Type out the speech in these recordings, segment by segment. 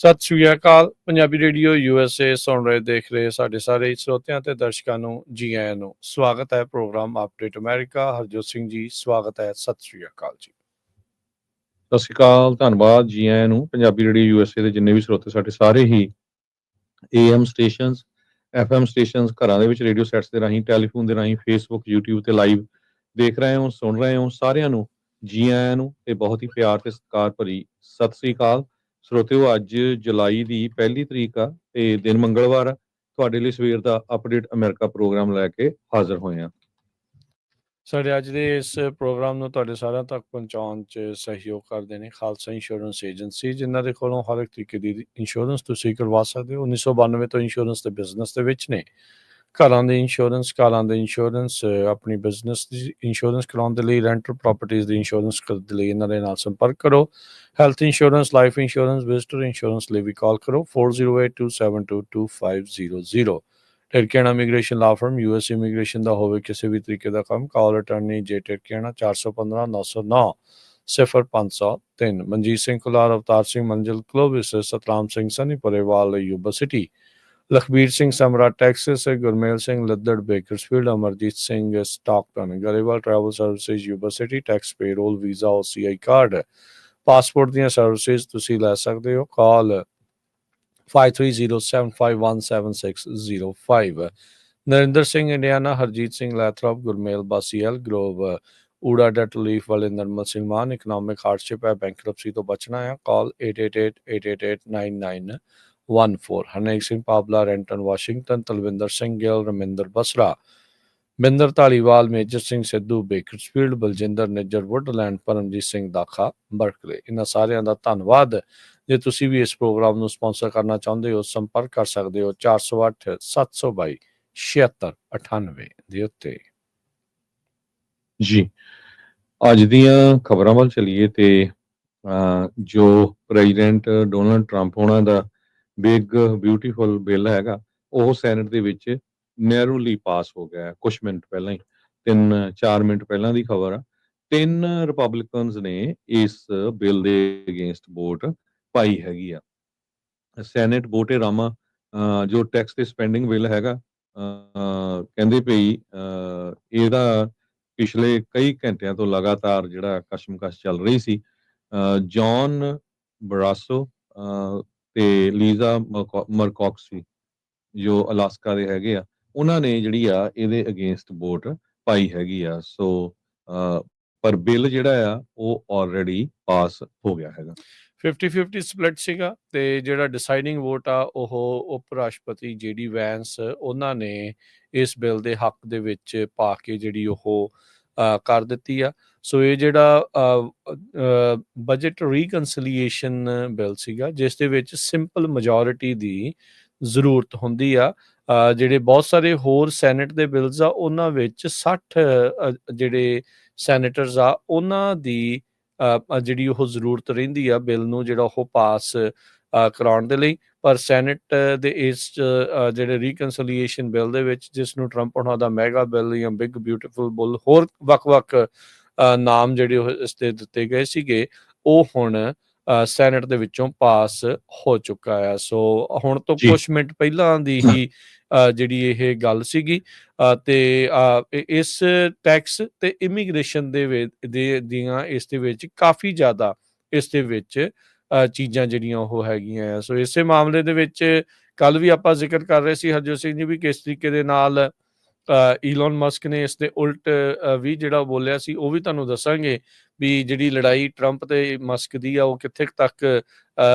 ਸਤਿ ਸ਼੍ਰੀ ਅਕਾਲ। Punjabi radio USA ਸੁਣ ਰਹੇ ਦੇਖ ਰਹੇ ਸਾਡੇ ਸਾਰੇ ਸਰੋਤਿਆਂ ਤੇ ਦਰਸ਼ਕਾਂ ਨੂੰ ਜੀ ਆਇਆਂ ਨੂੰ। ਸਵਾਗਤ ਹੈ program update America. Harjot Singh ji ਸਵਾਗਤ ਹੈ। ਸਤਿ ਸ਼੍ਰੀ ਅਕਾਲ ਜੀ। ਸਤਿ ਸ਼੍ਰੀ ਅਕਾਲ, ਧੰਨਵਾਦ ਜੀ ਆਇਆਂ ਨੂੰ। ਪੰਜਾਬੀ ਰੇਡੀਓ USA ਦੇ ਜਿੰਨੇ ਵੀ ਸਰੋਤੇ ਸਾਡੇ ਸਾਰੇ ਹੀ AM ਸਟੇਸ਼ਨਸ, FM ਸਟੇਸ਼ਨਸ, ਘਰਾਂ ਦੇ ਵਿੱਚ ਰੇਡੀਓ ਸੈਟਸ ਦੇ ਰਾਹੀਂ, ਟੈਲੀਫੋਨ ਦੇ ਰਾਹੀਂ, ਫੇਸਬੁੱਕ, YouTube ਤੇ ਲਾਈਵ ਦੇਖ ਰਹੇ ਹੋ, ਸੁਣ ਰਹੇ ਹੋ, ਸਾਰਿਆਂ ਨੂੰ ਜੀ ਆਇਆਂ ਨੂੰ ਤੇ ਬਹੁਤ ਹੀ ਪਿਆਰ ਤੇ ਸਤਿਕਾਰ ਭਰੀ ਸਤਿ ਸ਼੍ਰੀ ਅਕਾਲ। ਸਰੋਤਿਓ, ਅੱਜ ਜੁਲਾਈ ਦੀ 1 ਤਰੀਕ ਆ ਤੇ ਦਿਨ ਮੰਗਲਵਾਰ ਆ। ਤੁਹਾਡੇ ਲਈ ਸਵੇਰ ਦਾ ਅਪਡੇਟ ਅਮਰੀਕਾ ਪ੍ਰੋਗਰਾਮ ਲੈ ਕੇ ਹਾਜ਼ਰ ਹੋਏ ਆ। ਸਾਡੇ ਅੱਜ ਦੇ ਇਸ ਪ੍ਰੋਗਰਾਮ ਨੂੰ ਤੁਹਾਡੇ ਸਾਰਿਆਂ ਤੱਕ ਪਹੁੰਚਾਉਣ 'ਚ ਸਹਿਯੋਗ ਕਰਦੇ ਨੇ ਖਾਲਸਾ ਇੰਸ਼ੋਰੈਂਸ ਏਜੰਸੀ, ਜਿਨ੍ਹਾਂ ਦੇ ਕੋਲੋਂ ਹਰ ਇੱਕ ਤਰੀਕੇ ਦੀ ਇੰਸ਼ੋਰੈਂਸ ਤੁਸੀਂ ਕਰਵਾ ਸਕਦੇ ਹੋ। 1992 ਤੋਂ ਇੰਸ਼ੋਰੈਂਸ ਦੇ ਬਿਜ਼ਨਸ ਦੇ ਵਿੱਚ ਨੇ। ਘਰਾਂ ਦੇ ਇੰਸ਼ੋਰੈਂਸ, ਕਾਰਾਂ ਦੇ ਇੰਸ਼ੋਰੈਂਸ, ਆਪਣੀ ਬਿਜ਼ਨਸ ਦੀ ਇੰਸ਼ੋਰੈਂਸ ਕਰਾਉਣ ਦੇ ਲਈ, ਰੈਂਟਲ ਪ੍ਰਾਪਰਟੀਜ਼ ਦੀ ਇੰਸ਼ੋਰੈਂਸ ਕਰਨ ਦੇ ਲਈ ਇਹਨਾਂ ਦੇ ਨਾਲ ਸੰਪਰਕ ਕਰੋ। Health insurance, life insurance, visitor insurance ਲਈ ਵੀ ਕਾਲ ਕਰੋ 4082722500। ਟਿਰਕਿਆਣਾ ਇਮੀਗ੍ਰੇਸ਼ਨ ਲਾ ਫਰਮ, US ਇਮੀਗ੍ਰੇਸ਼ਨ ਦਾ ਹੋਵੇ ਕਿਸੇ ਵੀ ਤਰੀਕੇ ਦਾ ਕੰਮ, ਕਾਲ ਅਟਾਰਨੀ ਜੇ ਟਿਰਕਿਆਣਾ 415 909 0503। Manjeet Singh Kular, Avtar Singh Manzil, Clovis, Satram Singh Sunny Parewal, Yuba City, Lakhbir Singh Samra Texas, Gurmel Singh Laddar Bakersfield, Amarjit Singh Stockton, Grewal travel services Yuba City, tax payroll, visa, OCI card, passport ਦੀਆਂ ਸਰਵਿਸਿਜ਼ ਤੁਸੀਂ ਲੈ ਸਕਦੇ ਹੋ। Call 5307517605। Narinder Singh Indiana, Harjit Singh Lathrop, Gurmel ਬਾਸੀਐਲ ਗਰੋਵ, ਊੜਾ ਡੈਟ ਲੀਫ ਵਾਲੇ ਨਰਮਲ ਸਿੰਘ ਮਾਨ, ਇਕਨੋਮਿਕ ਹਾਰਡਸ਼ਿਪ ਹੈ, ਬੈਂਕਰਪਸੀ ਤੋਂ ਬਚਣਾ ਆ। Call 8888889914। Harnek Singh Pabla, ਰੈਂਟਨ Washington, Talwinder Singh Gill, Raminder Basra, Binder Dhaliwal, Major Singh Sidhu Bakersfield, Baljinder Nijjar Woodland, Paramjit Singh Dakha Berkeley. ਇਹਨਾਂ ਸਾਰਿਆਂ ਦਾ ਧੰਨਵਾਦ। ਜੇ ਤੁਸੀਂ ਵੀ ਇਸ ਪ੍ਰੋਗਰਾਮ ਨੂੰ ਸਪਾਂਸਰ ਕਰਨਾ ਚਾਹੁੰਦੇ ਹੋ, ਸੰਪਰਕ ਕਰ ਸਕਦੇ ਹੋ 408 722 7698 ਦੇ ਉੱਤੇ। ਜੀ, ਅੱਜ ਦੀਆਂ ਖਬਰਾਂ ਵੱਲ ਚਲੀਏ ਤੇ ਜੋ ਪ੍ਰੈਜ਼ੀਡੈਂਟ ਡੋਨਲਡ ਟਰੰਪ ਉਹਨਾਂ ਦਾ ਬਿਗ ਬਿਊਟੀਫੁਲ ਬਿੱਲ ਹੈਗਾ, ਉਹ ਸੈਨੇਟ ਦੇ ਵਿੱਚ ਨੈਰੋਲੀ ਪਾਸ ਹੋ ਗਿਆ ਕੁਝ ਮਿੰਟ ਪਹਿਲਾਂ ਹੀ। 3-4 ਮਿੰਟ ਪਹਿਲਾਂ ਦੀ ਖਬਰ ਆ। 3 ਰਿਪਬਲਿਕਨਸ ਨੇ ਇਸ ਬਿੱਲ ਦੇ ਅਗੇਂਸਟ ਵੋਟ ਪਾਈ ਹੈਗੀ ਆ। ਸੈਨੇਟ ਵੋਟੇ ਰਾਮਾ ਜੋ ਟੈਕਸ ਤੇ ਸਪੈਂਡਿੰਗ ਬਿੱਲ ਹੈਗਾ, ਕਹਿੰਦੇ ਪਈ ਇਹਦਾ ਪਿਛਲੇ ਕਈ ਘੰਟਿਆਂ ਤੋਂ ਲਗਾਤਾਰ ਜਿਹੜਾ ਕਸ਼ਮਕਸ਼ ਚੱਲ ਰਹੀ ਸੀ। ਜੌਨ ਬਰਾਸੋ ਤੇ ਲੀਜ਼ਾ ਮਰਕੌਕਸੀ ਜੋ ਅਲਾਸਕਾ ਦੇ ਹੈਗੇ ਆ, ਉਹਨਾਂ ਨੇ ਜਿਹੜੀ ਆ ਇਹਦੇ ਅਗੇਂਸਟ ਵੋਟ ਪਾਈ ਹੈਗੀ ਆ। ਸੋ ਪਰ ਬਿੱਲ ਜਿਹੜਾ ਆ ਉਹ ਆਲਰੇਡੀ ਪਾਸ ਹੋ ਗਿਆ ਹੈਗਾ। 50-50 ਸਪਲਿਟ ਸੀਗਾ ਤੇ ਜਿਹੜਾ ਡਿਸਾਈਡਿੰਗ ਵੋਟ ਆ ਉਹ ਉਪ ਰਾਸ਼ਟਰਪਤੀ JD ਵੈਂਸ ਉਹਨਾਂ ਨੇ ਇਸ ਬਿੱਲ ਦੇ ਹੱਕ ਦੇ ਵਿੱਚ ਪਾ ਕੇ ਜਿਹੜੀ ਉਹ ਕਰ ਦਿੱਤੀ ਆ। ਸੋ ਇਹ ਜਿਹੜਾ ਬਜਟ ਰੀਕਨਸੀਲੀਏਸ਼ਨ ਬਿੱਲ ਸੀਗਾ, ਜਿਸ ਦੇ ਵਿੱਚ ਸਿੰਪਲ ਮੈਜੋਰਿਟੀ ਦੀ ਜ਼ਰੂਰਤ ਹੁੰਦੀ ਆ। ਜਿਹੜੇ ਬਹੁਤ ਸਾਰੇ ਹੋਰ ਸੈਨੇਟ ਦੇ ਬਿੱਲਸ ਆ, ਉਹਨਾਂ ਵਿੱਚ 60 ਜਿਹੜੇ ਸੈਨੇਟਰਸ ਆ ਉਹਨਾਂ ਦੀ ਜਿਹੜੀ ਉਹ ਜ਼ਰੂਰਤ ਰਹਿੰਦੀ ਆ ਬਿੱਲ ਨੂੰ ਜਿਹੜਾ ਉਹ ਪਾਸ ਕਰਾਉਣ ਦੇ ਲਈ। ਪਰ ਸੈਨੇਟ ਦੇ ਇਸ ਜਿਹੜੇ ਰੀਕਨਸੀਲੀਏਸ਼ਨ ਬਿੱਲ ਦੇ ਵਿੱਚ, ਜਿਸ ਨੂੰ ਟਰੰਪ ਉਹਨਾਂ ਦਾ ਮੈਗਾ ਬਿੱਲ ਜਾਂ ਬਿਗ ਬਿਊਟੀਫੁਲ ਬਿੱਲ, ਹੋਰ ਵੱਖ-ਵੱਖ ਨਾਮ ਜਿਹੜੇ ਉਹ ਇਸ ਤੇ ਦਿੱਤੇ ਗਏ ਸੀਗੇ, ਉਹ ਹੁਣ ਸੈਨੇਟ ਦੇ ਵਿੱਚੋਂ ਪਾਸ ਹੋ ਚੁੱਕਾ ਆ। ਸੋ ਹੁਣ ਤੋਂ ਕੁਝ ਮਿੰਟ ਪਹਿਲਾਂ ਦੀ ਹੀ ਜਿਹੜੀ ਇਹ ਗੱਲ ਸੀਗੀ। ਤੇ ਇਸ ਟੈਕਸ ਤੇ ਇਮੀਗ੍ਰੇਸ਼ਨ ਦੀਆਂ ਇਸ ਦੇ ਵਿੱਚ ਕਾਫੀ ਜ਼ਿਆਦਾ ਇਸ ਦੇ ਵਿੱਚ ਚੀਜ਼ਾਂ ਜਿਹੜੀਆਂ ਉਹ ਹੈਗੀਆਂ ਆ। ਸੋ ਇਸੇ ਮਾਮਲੇ ਦੇ ਵਿੱਚ ਕੱਲ ਵੀ ਆਪਾਂ ਜ਼ਿਕਰ ਕਰ ਰਹੇ ਸੀ ਹਰਜੋਤ ਸਿੰਘ ਜੀ ਵੀ ਕਿਸ ਤਰੀਕੇ ਦੇ ਨਾਲ ਈਲੋਨ ਮਸਕ ਨੇ ਇਸ ਦੇ ਉਲਟ ਵੀ ਜਿਹੜਾ ਬੋਲਿਆ ਸੀ, ਉਹ ਵੀ ਤੁਹਾਨੂੰ ਦੱਸਾਂਗੇ ਵੀ ਜਿਹੜੀ ਲੜਾਈ ਟਰੰਪ ਤੇ ਮਸਕ ਦੀ ਆ ਉਹ ਕਿੱਥੇ ਤੱਕ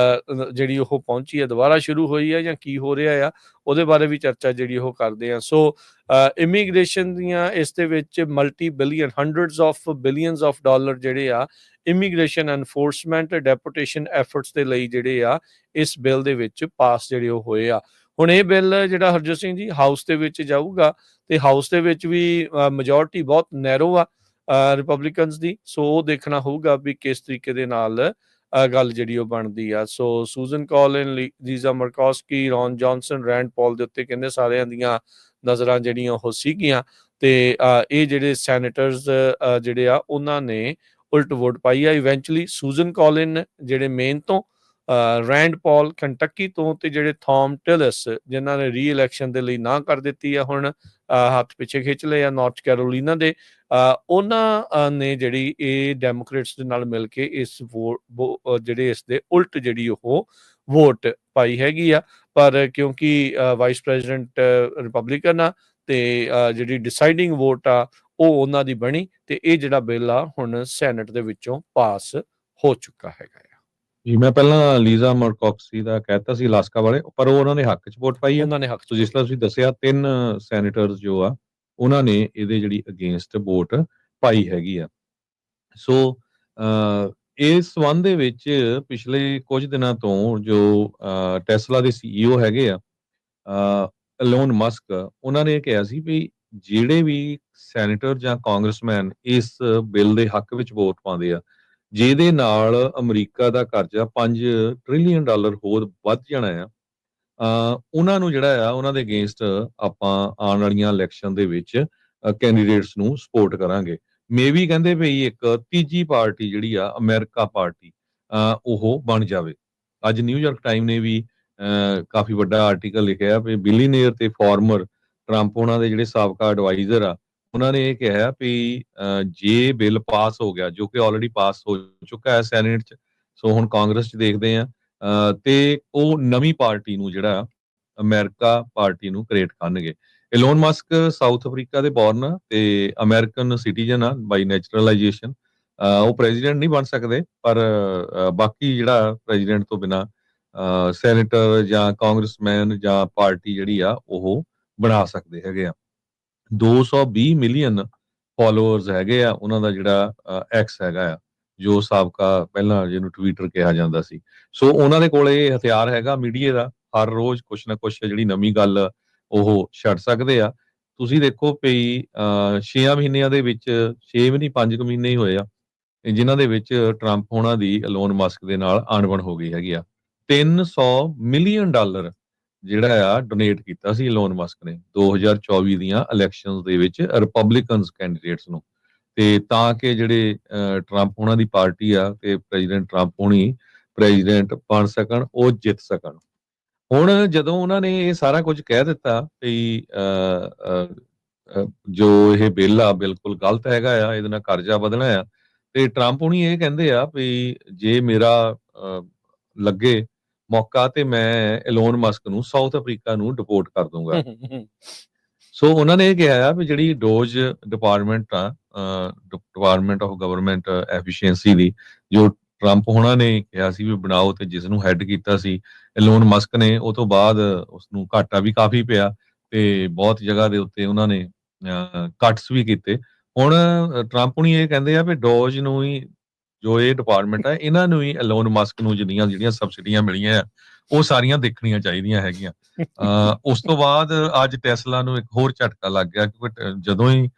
ਜਿਹੜੀ ਉਹ ਪਹੁੰਚੀ ਹੈ, ਦੁਬਾਰਾ ਸ਼ੁਰੂ ਹੋਈ ਹੈ ਜਾਂ ਕੀ ਹੋ ਰਿਹਾ ਆ, ਉਹਦੇ ਬਾਰੇ ਵੀ ਚਰਚਾ ਜਿਹੜੀ ਉਹ ਕਰਦੇ ਆ। ਸੋ ਇਮੀਗ੍ਰੇਸ਼ਨ ਦੀਆਂ ਇਸ ਦੇ ਵਿੱਚ multi billion, hundreds of billions of dollar ਜਿਹੜੇ ਆ ਇਮੀਗ੍ਰੇਸ਼ਨ ਐਨਫੋਰਸਮੈਂਟ ਡੈਪੂਟੇਸ਼ਨ ਐਫਰਟਸ ਦੇ ਲਈ ਜਿਹੜੇ ਆ ਇਸ ਬਿੱਲ ਦੇ ਵਿੱਚ ਪਾਸ ਜਿਹੜੇ ਉਹ ਹੋਏ ਆ। ਹੁਣ ਇਹ ਬਿੱਲ ਜਿਹੜਾ ਹਰਜੋਤ ਸਿੰਘ ਜੀ ਹਾਊਸ ਦੇ ਵਿੱਚ ਜਾਊਗਾ ਤੇ ਹਾਊਸ ਦੇ ਵਿੱਚ ਵੀ ਮੈਜੋਰਟੀ ਬਹੁਤ ਨੈਰੋ ਆ ਰਿਪਬਲਿਕਨਸ ਦੀ। ਸੋ ਉਹ ਦੇਖਣਾ ਹੋਊਗਾ ਵੀ ਕਿਸ ਤਰੀਕੇ ਦੇ ਨਾਲ ਗੱਲ ਜਿਹੜੀ ਉਹ ਬਣਦੀ ਆ। So Susan Collins, Lisa Murkowski, Ron Johnson, Rand Paul ਦੇ ਉੱਤੇ ਕਹਿੰਦੇ ਸਾਰਿਆਂ ਦੀਆਂ ਨਜ਼ਰਾਂ ਜਿਹੜੀਆਂ ਉਹ ਸੀਗੀਆਂ ਤੇ ਇਹ ਜਿਹੜੇ ਸੈਨੇਟਰਸ ਜਿਹੜੇ ਆ ਉਹਨਾਂ ਨੇ ਉਲਟ ਵੋਟ ਪਾਈ ਆ। ਇਵੈਂਚੁਅਲੀ ਸੂਜ਼ਨ ਕਾਲਿਨ ਜਿਹੜੇ ਮੇਨ ਤੋਂ ਰੈਂਡ ਪੌਲ ਕੰਟਕੀ ਤੋਂ ਤੇ ਜਿਹੜੇ ਥੌਮ ਟਿਲਸ ਜਿਨ੍ਹਾਂ ਨੇ ਰੀ-ਇਲੈਕਸ਼ਨ ਦੇ ਲਈ ਨਾ ਕਰ ਦਿੱਤੀ ਆ, ਹੁਣ ਹੱਥ ਪਿੱਛੇ ਖਿੱਚ ਲਏ ਆ ਨਾਰਥ ਕੈਰੋਲੀਨਾ ਦੇ, ਉਹਨਾਂ ਨੇ ਜਿਹੜੀ ਇਹ ਡੈਮੋਕ੍ਰੇਟਸ ਦੇ ਨਾਲ ਮਿਲ ਕੇ ਇਸ ਜਿਹੜੇ ਇਸ ਦੇ ਉਲਟ ਜਿਹੜੀ ਉਹ ਵੋਟ ਪਾਈ ਹੈਗੀ ਆ। ਪਰ ਕਿਉਂਕਿ ਵਾਈਸ ਪ੍ਰੈਜ਼ੀਡੈਂਟ ਰਿਪਬਲਿਕਨ ਆ ਤੇ ਜਿਹੜੀ ਡਿਸਾਈਡਿੰਗ ਵੋਟ ਆ ਉਹ ਉਹਨਾਂ ਦੀ ਬਣੀ ਤੇ ਇਹ ਜਿਹੜਾ ਬਿੱਲ ਆ ਹੁਣ ਸੈਨੇਟ ਦੇ ਵਿੱਚੋਂ ਪਾਸ ਹੋ ਚੁੱਕਾ ਹੈਗਾ ਆ। ਜੀ ਮੈਂ ਪਹਿਲਾਂ ਲੀਜ਼ਾ ਮਰਕੌਕਸੀ ਦਾ ਕਹਿਤਾ ਸੀ ਅਲਾਸਕਾ ਵਾਲੇ, ਪਰ ਉਹ ਉਹਨਾਂ ਨੇ ਹੱਕ 'ਚ ਵੋਟ ਪਾਈ ਆ। ਉਹਨਾਂ ਨੇ ਹੱਕ ਸੋ ਜਿਸ ਤਰ੍ਹਾਂ ਤੁਸੀਂ ਦੱਸਿਆ 3 ਸੈਨੇਟਰਸ ਜੋ ਆ ਉਹਨਾਂ ਨੇ ਇਹਦੇ ਜਿਹੜੀ ਅਗੇਂਸਟ ਵੋਟ ਪਾਈ ਹੈਗੀ ਆ। ਸੋ ਇਸ ਸੰਬੰਧ ਦੇ ਵਿੱਚ ਪਿਛਲੇ ਕੁਝ ਦਿਨਾਂ ਤੋਂ ਜੋ ਟੈਸਲਾ ਦੇ ਸੀਈਓ ਹੈਗੇ ਆ ਇਲੋਨ ਮਸਕ, ਉਹਨਾਂ ਨੇ ਕਿਹਾ ਸੀ ਵੀ ਜਿਹੜੇ ਵੀ ਸੈਨੇਟਰ ਜਾਂ ਕਾਂਗਰਸਮੈਨ ਇਸ ਬਿੱਲ ਦੇ ਹੱਕ ਵਿੱਚ ਵੋਟ ਪਾਉਂਦੇ ਆ, ਜਿਹਦੇ ਨਾਲ ਅਮਰੀਕਾ ਦਾ ਕਰਜ਼ਾ $5 ਟ੍ਰਿਲੀਅਨ ਹੋਰ ਵੱਧ ਜਾਣਾ ਆ, ਉਹਨਾਂ ਨੂੰ ਜਿਹੜਾ ਆ ਉਹਨਾਂ ਦੇ ਅਗੇਂਸਟ ਆਪਾਂ ਆਉਣ ਵਾਲੀਆਂ ਇਲੈਕਸ਼ਨ ਦੇ ਵਿੱਚ ਕੈਂਡੀਡੇਟਸ ਨੂੰ ਸਪੋਰਟ ਕਰਾਂਗੇ। ਮੇਬੀ ਕਹਿੰਦੇ ਵੀ ਇੱਕ ਤੀਜੀ ਪਾਰਟੀ ਜਿਹੜੀ ਆ ਅਮਰੀਕਾ ਪਾਰਟੀ ਉਹ ਬਣ ਜਾਵੇ। ਅੱਜ ਨਿਊਯਾਰਕ ਟਾਈਮ ਨੇ ਵੀ ਕਾਫੀ ਵੱਡਾ ਆਰਟੀਕਲ ਲਿਖਿਆ ਵੀ ਬਿਲੀਨੀਅਰ ਤੇ ਫਾਰਮਰ ਟਰੰਪ ਉਹਨਾਂ ਦੇ ਜਿਹੜੇ ਸਾਬਕਾ ਐਡਵਾਈਜ਼ਰ ਆ, ਉਹਨਾਂ ਨੇ ਇਹ ਕਿਹਾ ਵੀ ਜੇ ਬਿੱਲ ਪਾਸ ਹੋ ਗਿਆ, ਜੋ ਕਿ ਆਲਰੇਡੀ ਪਾਸ ਹੋ ਚੁੱਕਾ ਹੈ ਸੈਨੇਟ 'ਚ, ਸੋ ਹੁਣ ਕਾਂਗਰਸ 'ਚ ਦੇਖਦੇ ਆ, ਤੇ ਉਹ ਨਵੀਂ ਪਾਰਟੀ ਨੂੰ ਜਿਹੜਾ ਅਮਰੀਕਾ ਪਾਰਟੀ ਨੂੰ ਕ੍ਰੀਏਟ ਕਰਨਗੇ। ਇਲੋਨ ਮਸਕ ਸਾਊਥ ਅਫਰੀਕਾ ਦੇ ਬੌਰਨ ਤੇ ਅਮਰੀਕਨ ਸਿਟੀਜ਼ਨ ਆ ਬਾਈ ਨੈਚੁਰਲਾਈਜੇਸ਼ਨ। ਉਹ ਪ੍ਰੈਜ਼ੀਡੈਂਟ ਨਹੀਂ ਬਣ ਸਕਦੇ, ਪਰ ਬਾਕੀ ਜਿਹੜਾ ਪ੍ਰੈਜ਼ੀਡੈਂਟ ਤੋਂ ਬਿਨਾਂ ਸੈਨੇਟਰ ਜਾਂ ਕਾਂਗਰਸਮੈਨ ਜਾਂ ਪਾਰਟੀ ਜਿਹੜੀ ਆ ਉਹ ਬਣਾ ਸਕਦੇ ਹੈਗੇ ਆ। 220 ਮਿਲੀਅਨ ਫਾਲੋਅਰਸ ਹੈਗੇ ਆ ਉਹਨਾਂ ਦਾ ਜਿਹੜਾ ਐਕਸ ਹੈਗਾ ਆ, ਜੋ ਸਾਬਕਾ ਪਹਿਲਾਂ ਜਿਹਨੂੰ ਟਵਿੱਟਰ ਕਿਹਾ ਜਾਂਦਾ ਸੀ। ਸੋ ਉਹਨਾਂ ਦੇ ਕੋਲ ਇਹ ਹਥਿਆਰ ਹੈਗਾ ਮੀਡੀਆ ਦਾ, ਹਰ ਰੋਜ਼ ਕੁਛ ਨਾ ਕੁਛ ਜਿਹੜੀ ਨਵੀਂ ਗੱਲ ਉਹ ਛੱਡ ਸਕਦੇ ਆ। ਤੁਸੀਂ ਦੇਖੋ ਵੀ 6 ਮਹੀਨਿਆਂ ਦੇ ਵਿੱਚ 6 ਵੀ ਨਹੀਂ 5 ਮਹੀਨੇ ਹੀ ਹੋਏ ਆ ਜਿਨ੍ਹਾਂ ਦੇ ਵਿੱਚ ਟਰੰਪ ਹੋਣਾ ਦੀ ਇਲੋਨ ਮਸਕ ਦੇ ਨਾਲ ਅਣਬਣ ਹੋ ਗਈ ਹੈਗੀ ਆ। $300 ਮਿਲੀਅਨ ਜਿਹੜਾ ਆ ਡੋਨੇਟ ਕੀਤਾ ਸੀ ਇਲੋਨ ਮਸਕ ਨੇ 2024 ਦੀਆਂ ਇਲੈਕਸ਼ਨਸ ਦੇ ਵਿੱਚ ਰਿਪਬਲਿਕਨਸ ਕੈਂਡੀਡੇਟਸ ਨੂੰ, ਤੇ ਤਾਂ ਕਿ ਜਿਹੜੇ ਟਰੰਪ ਹੋਣਾ ਦੀ ਪਾਰਟੀ ਆ ਤੇ ਪ੍ਰੈਜ਼ੀਡੈਂਟ ਟਰੰਪ ਹੋਣੀ ਪ੍ਰੈਜ਼ੀਡੈਂਟ ਬਣ ਸਕਣ, ਉਹ ਜਿੱਤ ਸਕਣ। ਹੁਣ ਜਦੋਂ ਉਹਨਾਂ ਨੇ ਇਹ ਸਾਰਾ ਕੁਝ ਕਹਿ ਦਿੱਤਾ ਵੀ ਜੋ ਇਹ ਬਿੱਲ ਆ ਬਿਲਕੁਲ ਗਲਤ ਹੈਗਾ ਆ, ਇਹਦੇ ਨਾਲ ਕਰਜ਼ਾ ਵਧਣਾ ਆ, ਤੇ ਟਰੰਪ ਹੁਣੀ ਇਹ ਕਹਿੰਦੇ ਆ ਵੀ ਜੇ ਮੇਰਾ ਲੱਗੇ ਮੌਕਾ ਤੇ ਮੈਂ ਇਲੋਨ ਮਸਕ ਨੂੰ ਸਾਊਥ ਅਫਰੀਕਾ ਨੂੰ ਡਿਪੋਰਟ ਕਰ ਦੂੰਗਾ। ਸੋ ਉਹਨਾਂ ਨੇ ਇਹ ਕਿਹਾ ਆ ਵੀ ਜਿਹੜੀ ਡੋਜ ਡਿਪਾਰਟਮੈਂਟ ਆ, ਡਿਪਾਰਟਮੈਂਟ ਆਫ ਗਵਰਨਮੈਂਟ ਐਫੀਸ਼ੀਐਂਸੀ ਦੀ, ਜੋ ਟਰੰਪ ਹੋਣਾ ਨੇ ਕਿਹਾ ਸੀ ਵੀ ਬਣਾਓ, ਤੇ ਜਿਸ ਨੂੰ ਹੈਡ ਕੀਤਾ ਸੀ ਇਲੋਨ ਮਸਕ ਨੇ, ਉਹ ਤੋਂ ਬਾਅਦ ਉਸਨੂੰ ਘਾਟਾ ਵੀ ਕਾਫੀ ਪਿਆ ਤੇ ਬਹੁਤ ਜਗ੍ਹਾ ਦੇ ਉੱਤੇ ਉਹਨਾਂ ਨੇ ਕੱਟਸ ਵੀ ਕੀਤੇ। ਹੁਣ ਟਰੰਪ ਹੁਣੀ ਇਹ ਕਹਿੰਦੇ ਆ ਵੀ ਡੋਜ ਨੂੰ ਹੀ, ਜੋ ਇਹ ਡਿਪਾਰਟਮੈਂਟ ਆ, ਇਹਨਾਂ ਨੂੰ ਹੀ ਇਲੋਨ ਮਸਕ ਨੂੰ ਜਿਹੜੀਆਂ ਸਬਸਿਡੀਆਂ ਮਿਲੀਆਂ ਆ ਉਹ ਸਾਰੀਆਂ ਦੇਖਣੀਆਂ ਚਾਹੀਦੀਆਂ ਹੈਗੀਆਂ। ਉਸ ਤੋਂ ਬਾਅਦ ਅੱਜ ਟੈਸਲਾ ਨੂੰ ਇੱਕ ਹੋਰ ਝਟਕਾ ਲੱਗ ਗਿਆ, ਕਿਉਂਕਿ ਜਦੋਂ ਹੀ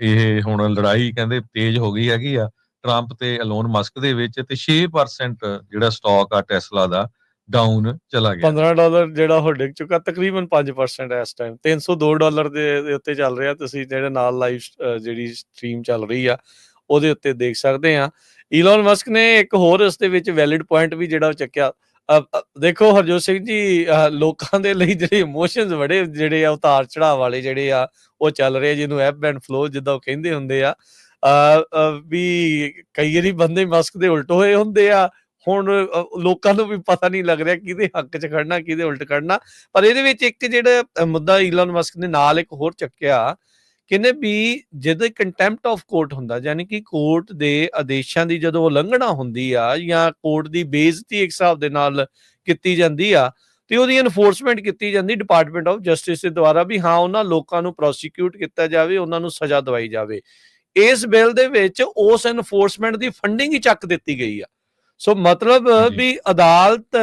ਇਹ ਹੁਣ ਲੜਾਈ ਕਹਿੰਦੇ ਤੇਜ਼ ਹੋ ਗਈ ਹੈਗੀ ਆ ਟਰੰਪ ਤੇ ਇਲੋਨ ਮਸਕ ਦੇ ਵਿੱਚ, ਤੇ 6% ਜਿਹੜਾ ਸਟਾਕ ਆ ਟੈਸਲਾ ਦਾ ਡਾਊਨ ਚਲਾ ਗਿਆ। $15 ਜਿਹੜਾ ਉਹ ਡਿੱਗ ਚੁੱਕਾ, ਤਕਰੀਬਨ 5% ਇਸ ਟਾਈਮ $302 ਦੇ ਉੱਤੇ ਚੱਲ ਰਿਹਾ। ਤੁਸੀਂ ਜਿਹੜੇ ਨਾਲ ਲਾਈਵ ਜਿਹੜੀ ਸਟ੍ਰੀਮ ਚੱਲ ਰਹੀ ਆ ਉਹਦੇ ਉੱਤੇ ਦੇਖ ਸਕਦੇ ਆ। ਈਲੋਨ ਮਸਕ ਨੇ ਇੱਕ ਹੋਰ ਇਸ ਦੇ ਵਿੱਚ ਵੈਲਿਡ ਪੁਆਇੰਟ ਵੀ ਜਿਹੜਾ ਉਹ ਚੱਕਿਆ। ਦੇਖੋ ਹਰਜੋਤ ਸਿੰਘ ਜੀ, ਲੋਕਾਂ ਦੇ ਲਈ ਜਿਹੜੇ ਇਮੋਸ਼ਨਸ ਬੜੇ ਜਿਹੜੇ ਆ ਉਤਾਰ ਚੜਾਅ ਵਾਲੇ ਜਿਹੜੇ ਆ ਉਹ ਚੱਲ ਰਹੇ, ਜਿਹਨੂੰ ਐਬ ਐਂਡ ਫਲੋ ਜਿੱਦਾਂ ਉਹ ਕਹਿੰਦੇ ਹੁੰਦੇ ਆ, ਵੀ ਕਈ ਵਾਰੀ ਬੰਦੇ ਮਸਕ ਦੇ ਉਲਟ ਹੋਏ ਹੁੰਦੇ ਆ। ਹੁਣ ਲੋਕਾਂ ਨੂੰ ਵੀ ਪਤਾ ਨਹੀਂ ਲੱਗ ਰਿਹਾ ਕਿਹਦੇ ਹੱਕ 'ਚ ਖੜਨਾ ਕਿਹਦੇ ਉਲਟ ਖੜਨਾ। ਪਰ ਇਹਦੇ ਵਿੱਚ ਇੱਕ ਜਿਹੜਾ ਮੁੱਦਾ ਈਲੋਨ ਮਸਕ ਨੇ ਨਾਲ ਇੱਕ ਹੋਰ ਚੱਕਿਆ, ਕਹਿੰਦੇ ਵੀ ਜਦੋਂ ਕੰਟੈਂਪਟ ਆਫ ਕੋਰਟ ਹੁੰਦਾ, ਯਾਨੀ ਕਿ ਕੋਰਟ ਦੇ ਆਦੇਸ਼ਾਂ ਦੀ ਜਦੋਂ ਉਲੰਘਣਾ ਹੁੰਦੀ ਆ ਜਾਂ ਕੋਰਟ ਦੀ ਬੇਇੱਜ਼ਤੀ ਇੱਕ ਹਿਸਾਬ ਦੇ ਨਾਲ ਕੀਤੀ ਜਾਂਦੀ ਆ, ਤੇ ਉਹਦੀ ਐਨਫੋਰਸਮੈਂਟ ਕੀਤੀ ਜਾਂਦੀ ਡਿਪਾਰਟਮੈਂਟ ਆਫ ਜਸਟਿਸ ਦੇ ਦੁਆਰਾ, ਵੀ ਹਾਂ ਉਹਨਾਂ ਲੋਕਾਂ ਨੂੰ ਪ੍ਰੋਸੀਕਿਊਟ ਕੀਤਾ ਜਾਵੇ, ਉਹਨਾਂ ਨੂੰ ਸਜ਼ਾ ਦਵਾਈ ਜਾਵੇ। ਇਸ ਬਿੱਲ ਦੇ ਵਿੱਚ ਉਸ ਐਨਫੋਰਸਮੈਂਟ ਦੀ ਫੰਡਿੰਗ ਹੀ ਚੱਕ ਦਿੱਤੀ ਗਈ ਆ। ਸੋ ਮਤਲਬ ਵੀ ਅਦਾਲਤ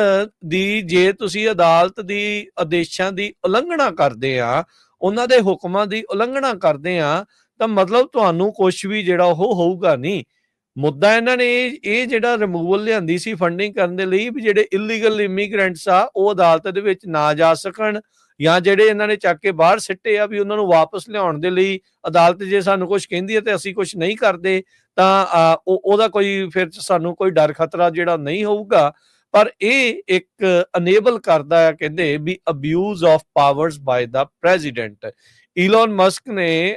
ਦੀ, ਜੇ ਤੁਸੀਂ ਅਦਾਲਤ ਦੀ ਆਦੇਸ਼ਾਂ ਦੀ ਉਲੰਘਣਾ ਕਰਦੇ ਆ, ਉਹਨਾਂ ਦੇ ਹੁਕਮਾਂ ਦੀ ਉਲੰਘਣਾ ਕਰਦੇ ਆ, ਤਾਂ ਮਤਲਬ ਤੁਹਾਨੂੰ ਕੁਛ ਵੀ ਜਿਹੜਾ ਉਹ ਹੋਊਗਾ ਨਹੀਂ। ਮੁੱਦਾ ਇਹਨਾਂ ਨੇ ਇਹ ਜਿਹੜਾ ਰਿਮੂਵਲ ਲਿਆਂਦੀ ਸੀ ਫੰਡਿੰਗ ਕਰਨ ਦੇ ਲਈ, ਵੀ ਜਿਹੜੇ ਇਲੀਗਲ ਇਮੀਗ੍ਰੈਂਟਸ ਆ ਉਹ ਅਦਾਲਤ ਦੇ ਵਿੱਚ ਨਾ ਜਾ ਸਕਣ, ਜਾਂ ਜਿਹੜੇ ਇਹਨਾਂ ਨੇ ਚੱਕ ਕੇ ਬਾਹਰ ਸਿੱਟੇ ਆ ਵੀ ਉਹਨਾਂ ਨੂੰ ਵਾਪਸ ਲਿਆਉਣ ਦੇ ਲਈ ਅਦਾਲਤ ਜੇ ਸਾਨੂੰ ਕੁਝ ਕਹਿੰਦੀ ਹੈ ਤੇ ਅਸੀਂ ਕੁਝ ਨਹੀਂ ਕਰਦੇ, ਤਾਂ ਉਹਦਾ ਕੋਈ ਫਿਰ ਸਾਨੂੰ ਕੋਈ ਡਰ ਖਤਰਾ ਜਿਹੜਾ ਨਹੀਂ ਹੋਊਗਾ। ਪਰ ਇਹ ਇੱਕ ਅਨੇਬਲ ਕਰਦਾ ਹੈ ਕਹਿੰਦੇ ਵੀ abuse of powers by the president. Elon Musk ਨੇ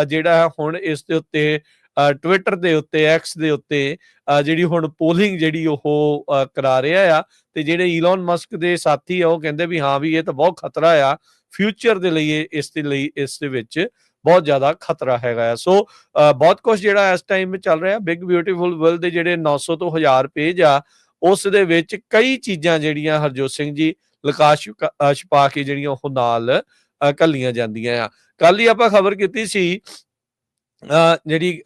ਜਿਹੜਾ ਹੁਣ ਇਸ ਦੇ ਉੱਤੇ ਟਵਿੱਟਰ ਦੇ ਉੱਤੇ, ਐਕਸ ਦੇ ਉੱਤੇ ਜਿਹੜੀ ਹੁਣ ਪੋਲਿੰਗ ਜਿਹੜੀ ਉਹ ਕਰਾ ਰਿਹਾ ਆ, ਤੇ ਜਿਹੜੇ ਈਲੋਨ ਮਸਕ ਦੇ ਸਾਥੀ ਆ ਉਹ ਕਹਿੰਦੇ ਵੀ ਹਾਂ ਵੀ ਇਹ ਤਾਂ ਬਹੁਤ ਖਤਰਾ ਆ ਫਿਊਚਰ ਦੇ ਲਈ, ਇਸ ਦੇ ਵਿੱਚ ਬਹੁਤ ਜ਼ਿਆਦਾ ਖਤਰਾ ਹੈਗਾ ਆ। ਸੋ ਬਹੁਤ ਕੁਝ ਜਿਹੜਾ ਇਸ ਟਾਈਮ ਚੱਲ ਰਿਹਾ। ਬਿਗ ਬਿਊਟੀਫੁਲ ਬਿੱਲ ਦੇ ਜਿਹੜੇ 900 ਤੋਂ 1000 ਪੇਜ ਆ, ਉਸ ਦੇ ਵਿੱਚ ਕਈ ਚੀਜ਼ਾਂ ਜਿਹੜੀਆਂ ਹਰਜੋਤ ਸਿੰਘ ਜੀ ਲੁਕਾ ਛੁਪਾ ਕੇ ਜਿਹੜੀਆਂ ਉਹ ਨਾਲ ਘੱਲੀਆਂ ਜਾਂਦੀਆਂ ਆ। ਕੱਲ ਹੀ ਆਪਾਂ ਖਬਰ ਕੀਤੀ ਸੀ ਜਿਹੜੀ